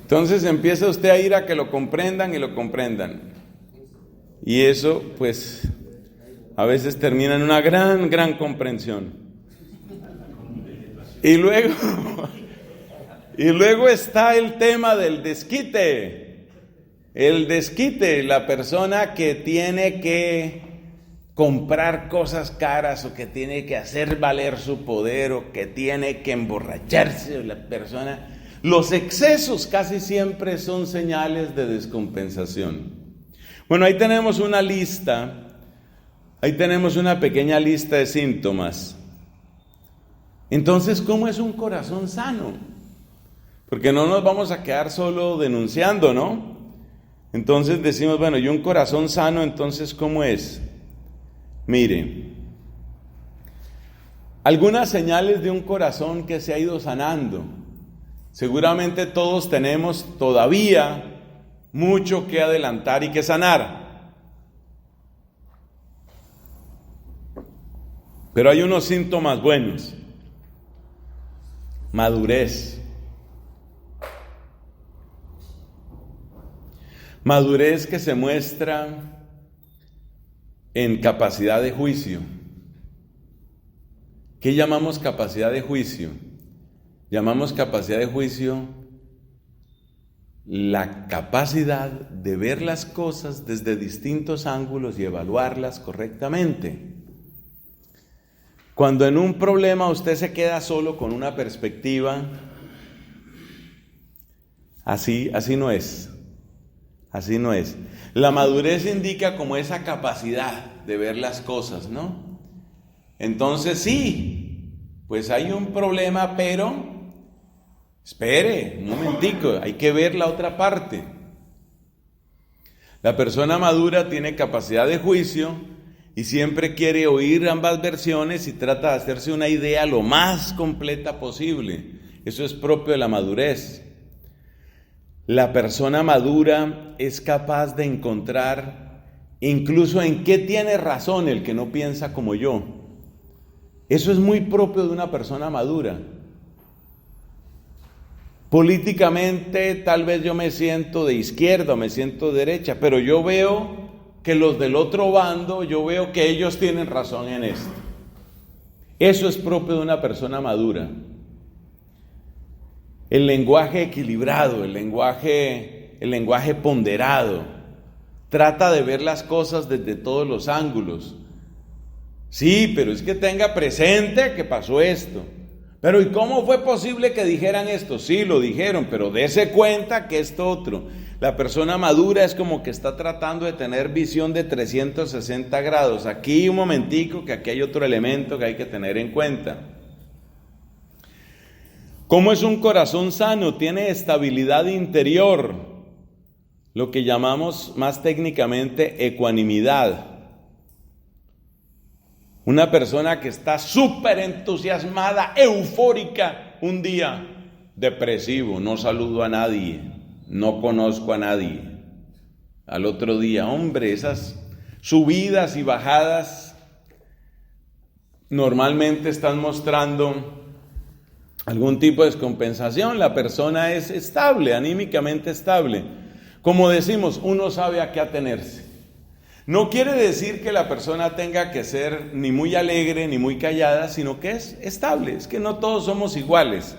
Entonces empieza usted a ir a que lo comprendan y lo comprendan. Y eso, pues, a veces termina en una gran comprensión. Y luego está el tema del desquite. El desquite, la persona que tiene que comprar cosas caras o que tiene que hacer valer su poder o que tiene que emborracharse, la persona. Los excesos casi siempre son señales de descompensación. Bueno, ahí tenemos una lista, ahí tenemos una pequeña lista de síntomas. Entonces, ¿cómo es un corazón sano? Porque no nos vamos a quedar solo denunciando, ¿no? Entonces decimos, bueno, ¿y un corazón sano entonces cómo es? Mire, algunas señales de un corazón que se ha ido sanando. Seguramente todos tenemos todavía mucho que adelantar y que sanar. Pero hay unos síntomas buenos. Madurez. Madurez que se muestra en capacidad de juicio. ¿Qué llamamos capacidad de juicio? Llamamos capacidad de juicio la capacidad de ver las cosas desde distintos ángulos y evaluarlas correctamente. Cuando en un problema usted se queda solo con una perspectiva, así no es. Así no es. La madurez indica como esa capacidad de ver las cosas, ¿no? Entonces sí, pues hay un problema, pero espere un momentico, hay que ver la otra parte. La persona madura tiene capacidad de juicio y siempre quiere oír ambas versiones y trata de hacerse una idea lo más completa posible. Eso es propio de la madurez. La persona madura es capaz de encontrar incluso en qué tiene razón el que no piensa como yo. Eso es muy propio de una persona madura. Políticamente tal vez yo me siento de izquierda o me siento de derecha, pero yo veo que los del otro bando, yo veo que ellos tienen razón en esto. Eso es propio de una persona madura. el lenguaje equilibrado, el lenguaje ponderado. Trata de ver las cosas desde todos los ángulos. Sí, pero es que tenga presente que pasó esto. Pero ¿y cómo fue posible que dijeran esto? Sí, lo dijeron, pero dése cuenta que esto otro. La persona madura es como que está tratando de tener visión de 360 grados. Aquí un momentico, que aquí hay otro elemento que hay que tener en cuenta. ¿Cómo es un corazón sano? Tiene estabilidad interior, lo que llamamos más técnicamente ecuanimidad. Una persona que está súper entusiasmada, eufórica, un día depresivo, no saludo a nadie, no conozco a nadie. Al otro día, hombre, esas subidas y bajadas normalmente están mostrando algún tipo de descompensación. La persona es estable, anímicamente estable. Como decimos, uno sabe a qué atenerse. No quiere decir que la persona tenga que ser ni muy alegre ni muy callada, sino que es estable. Es que no todos somos iguales,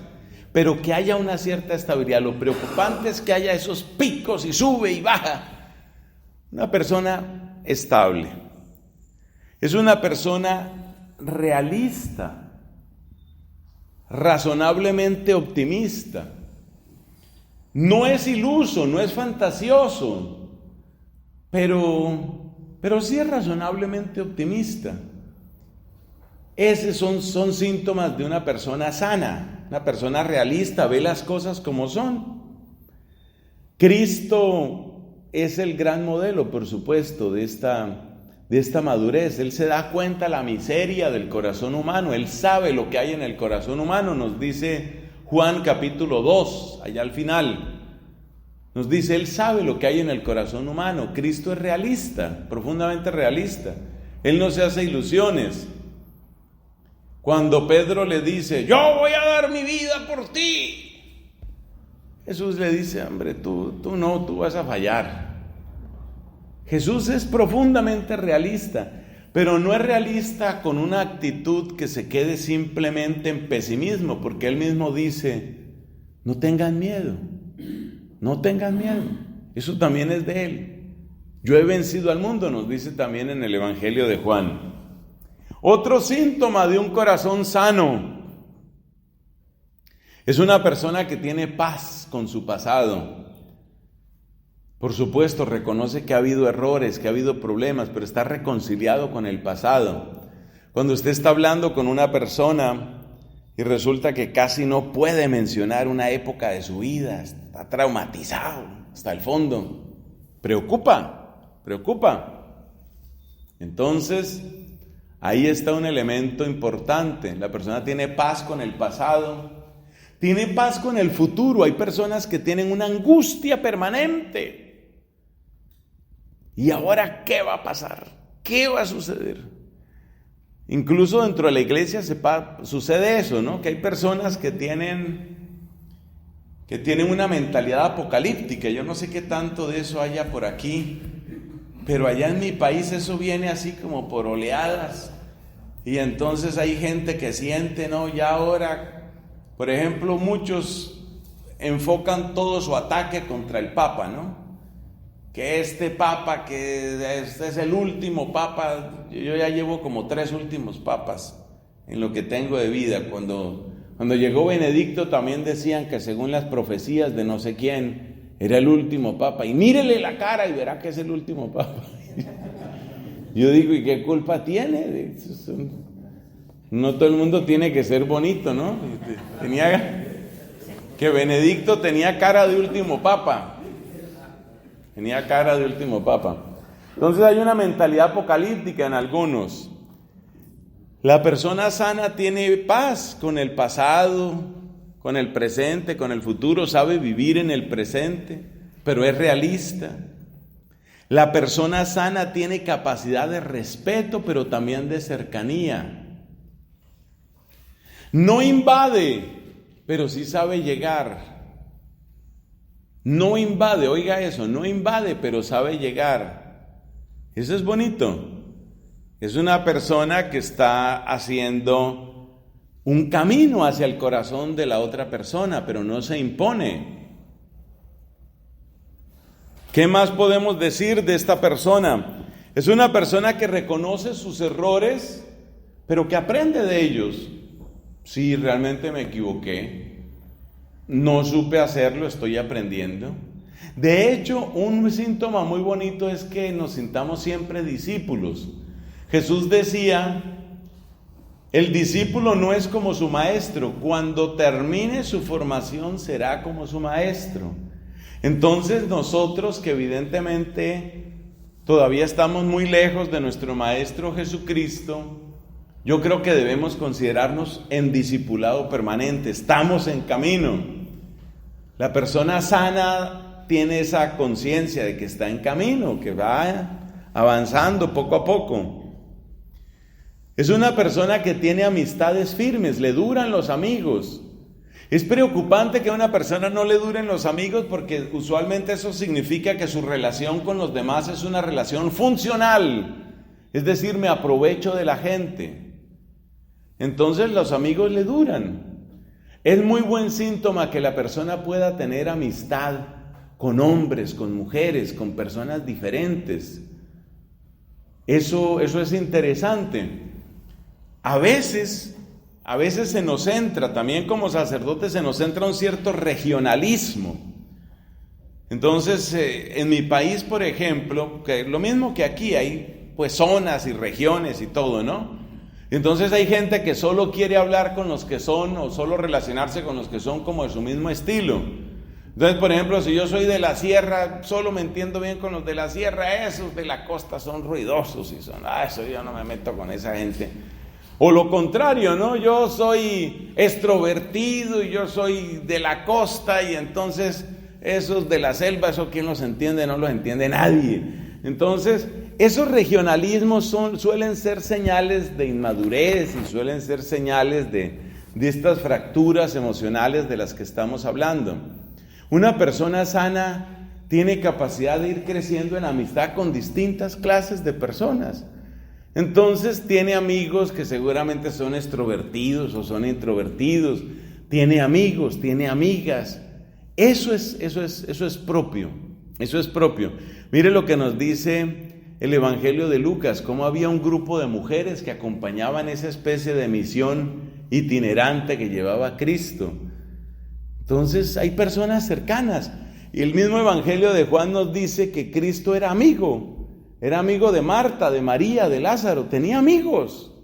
pero que haya una cierta estabilidad. Lo preocupante es que haya esos picos y sube y baja. Una persona estable. Es una persona realista, razonablemente optimista. No es iluso, no es fantasioso, pero sí es razonablemente optimista. Esos son síntomas de una persona sana, una persona realista, ve las cosas como son. Cristo es el gran modelo, por supuesto, de esta madurez. Él se da cuenta de la miseria del corazón humano, Él sabe lo que hay en el corazón humano, nos dice Juan capítulo 2, allá al final. Nos dice, Él sabe lo que hay en el corazón humano. Cristo es realista, profundamente realista. Él no se hace ilusiones. Cuando Pedro le dice, yo voy a dar mi vida por ti, Jesús le dice, hombre, tú vas a fallar. Jesús es profundamente realista, pero no es realista con una actitud que se quede simplemente en pesimismo, porque Él mismo dice, no tengan miedo. No tengan miedo, eso también es de Él. Yo he vencido al mundo, nos dice también en el Evangelio de Juan. Otro síntoma de un corazón sano es una persona que tiene paz con su pasado. Por supuesto, reconoce que ha habido errores, que ha habido problemas, pero está reconciliado con el pasado. Cuando usted está hablando con una persona y resulta que casi no puede mencionar una época de su vida, está traumatizado hasta el fondo, preocupa. Entonces, ahí está un elemento importante. La persona tiene paz con el pasado, tiene paz con el futuro. Hay personas que tienen una angustia permanente. ¿Y ahora qué va a pasar? ¿Qué va a suceder? Incluso dentro de la iglesia sucede eso, ¿no? Que hay personas que tienen una mentalidad apocalíptica. Yo no sé qué tanto de eso haya por aquí, pero allá en mi país eso viene así como por oleadas. Y entonces hay gente que siente, ¿no? Ya ahora, por ejemplo, muchos enfocan todo su ataque contra el Papa, ¿no? Que este Papa, que este es el último Papa. Yo ya llevo como 3 últimos papas en lo que tengo de vida. Cuando llegó Benedicto también decían que según las profecías de no sé quién era el último Papa. Y mírele la cara y verá que es el último Papa. Yo digo, ¿y qué culpa tiene? No todo el mundo tiene que ser bonito, ¿no? Que Benedicto tenía cara de último Papa. Tenía cara de último Papa. Entonces hay una mentalidad apocalíptica en algunos. La persona sana tiene paz con el pasado, con el presente, con el futuro, sabe vivir en el presente, pero es realista. La persona sana tiene capacidad de respeto, pero también de cercanía. No invade, pero sí sabe llegar. No invade, oiga eso, no invade, pero sabe llegar. Eso es bonito. Es una persona que está haciendo un camino hacia el corazón de la otra persona, pero no se impone. ¿Qué más podemos decir de esta persona? Es una persona que reconoce sus errores, pero que aprende de ellos. Sí, realmente me equivoqué, no supe hacerlo, estoy aprendiendo. De hecho, un síntoma muy bonito es que nos sintamos siempre discípulos. Jesús decía, el discípulo no es como su maestro, cuando termine su formación será como su maestro. Entonces nosotros, que evidentemente todavía estamos muy lejos de nuestro Maestro Jesucristo, yo creo que debemos considerarnos en discipulado permanente, estamos en camino. La persona sana tiene esa conciencia de que está en camino, que va avanzando poco a poco. Es una persona que tiene amistades firmes, le duran los amigos. Es preocupante que a una persona no le duren los amigos porque usualmente eso significa que su relación con los demás es una relación funcional. Es decir, me aprovecho de la gente. Entonces los amigos le duran. Es muy buen síntoma que la persona pueda tener amistad con hombres, con mujeres, con personas diferentes. Eso es interesante. A veces se nos entra, también como sacerdotes se nos entra un cierto regionalismo. Entonces, en mi país, por ejemplo, que lo mismo que aquí, hay pues zonas y regiones y todo, ¿no? Entonces hay gente que solo quiere hablar con los que son o solo relacionarse con los que son como de su mismo estilo. Entonces, por ejemplo, si yo soy de la sierra, solo me entiendo bien con los de la sierra, esos de la costa son ruidosos y son, eso yo no me meto con esa gente. O lo contrario, ¿no? Yo soy extrovertido y yo soy de la costa y entonces esos de la selva, ¿eso quién los entiende? No los entiende nadie. Entonces, esos regionalismos suelen ser señales de inmadurez y suelen ser señales de estas fracturas emocionales de las que estamos hablando. Una persona sana tiene capacidad de ir creciendo en amistad con distintas clases de personas. Entonces tiene amigos que seguramente son extrovertidos o son introvertidos, tiene amigos, tiene amigas. Eso es propio. Mire lo que nos dice el Evangelio de Lucas, cómo había un grupo de mujeres que acompañaban esa especie de misión itinerante que llevaba a Cristo. Entonces hay personas cercanas. Y el mismo Evangelio de Juan nos dice que Cristo era amigo de Marta, de María, de Lázaro, tenía amigos.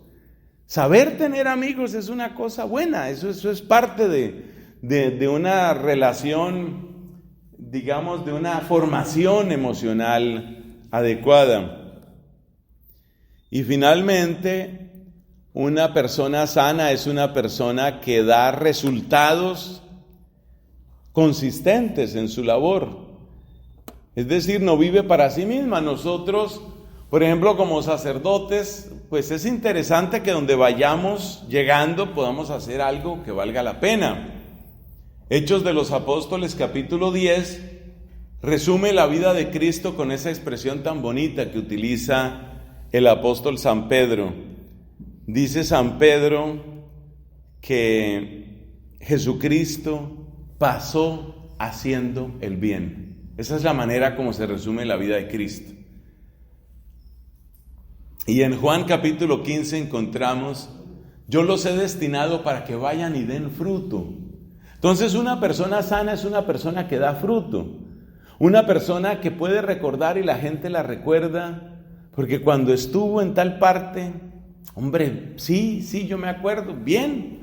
Saber tener amigos es una cosa buena, eso es parte de una relación, digamos, de una formación emocional adecuada. Y finalmente, una persona sana es una persona que da resultados consistentes en su labor. Es decir, no vive para sí misma. Nosotros, por ejemplo, como sacerdotes, pues es interesante que donde vayamos llegando podamos hacer algo que valga la pena. Hechos de los Apóstoles, capítulo 10, resume la vida de Cristo con esa expresión tan bonita que utiliza el apóstol San Pedro. Dice San Pedro que Jesucristo pasó haciendo el bien. Esa es la manera como se resume la vida de Cristo. Y en Juan capítulo 15 encontramos, yo los he destinado para que vayan y den fruto. Entonces una persona sana es una persona que da fruto. Una persona que puede recordar y la gente la recuerda, porque cuando estuvo en tal parte, hombre, sí, yo me acuerdo, bien.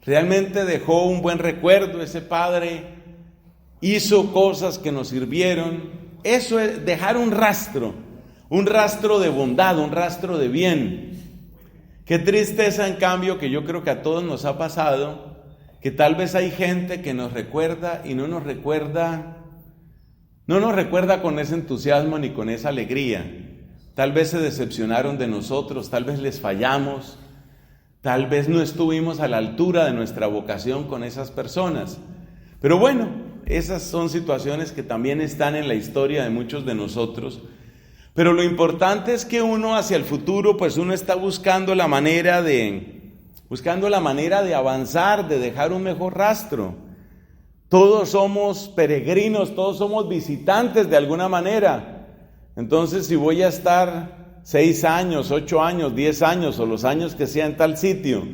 Realmente dejó un buen recuerdo ese padre. Hizo cosas que nos sirvieron. Eso es dejar un rastro de bondad, un rastro de bien. Qué tristeza, en cambio, que yo creo que a todos nos ha pasado, que tal vez hay gente que nos recuerda y no nos recuerda con ese entusiasmo ni con esa alegría. Tal vez se decepcionaron de nosotros, tal vez les fallamos, tal vez no estuvimos a la altura de nuestra vocación con esas personas. Pero bueno, esas son situaciones que también están en la historia de muchos de nosotros. Pero lo importante es que uno hacia el futuro, pues uno está buscando la manera de buscando la manera de avanzar, de dejar un mejor rastro. Todos somos peregrinos, todos somos visitantes de alguna manera. Entonces, si voy a estar 6 años, 8 años, 10 años o los años que sea en tal sitio,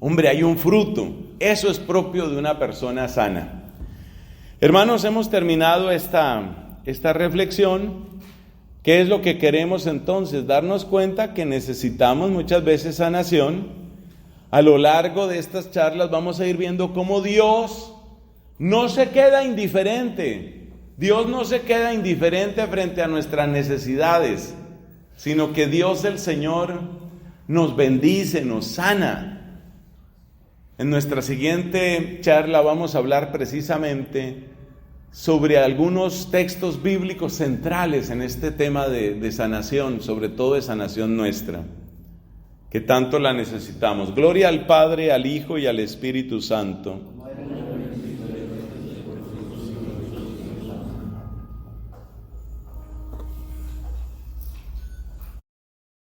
hombre, hay un fruto. Eso es propio de una persona sana. Hermanos, hemos terminado esta reflexión. ¿Qué es lo que queremos entonces? Darnos cuenta que necesitamos muchas veces sanación. A lo largo de estas charlas vamos a ir viendo cómo Dios no se queda indiferente. Dios no se queda indiferente frente a nuestras necesidades, sino que Dios el Señor nos bendice, nos sana. En nuestra siguiente charla vamos a hablar precisamente sobre algunos textos bíblicos centrales en este tema de sanación, sobre todo de sanación nuestra, que tanto la necesitamos. Gloria al Padre, al Hijo y al Espíritu Santo.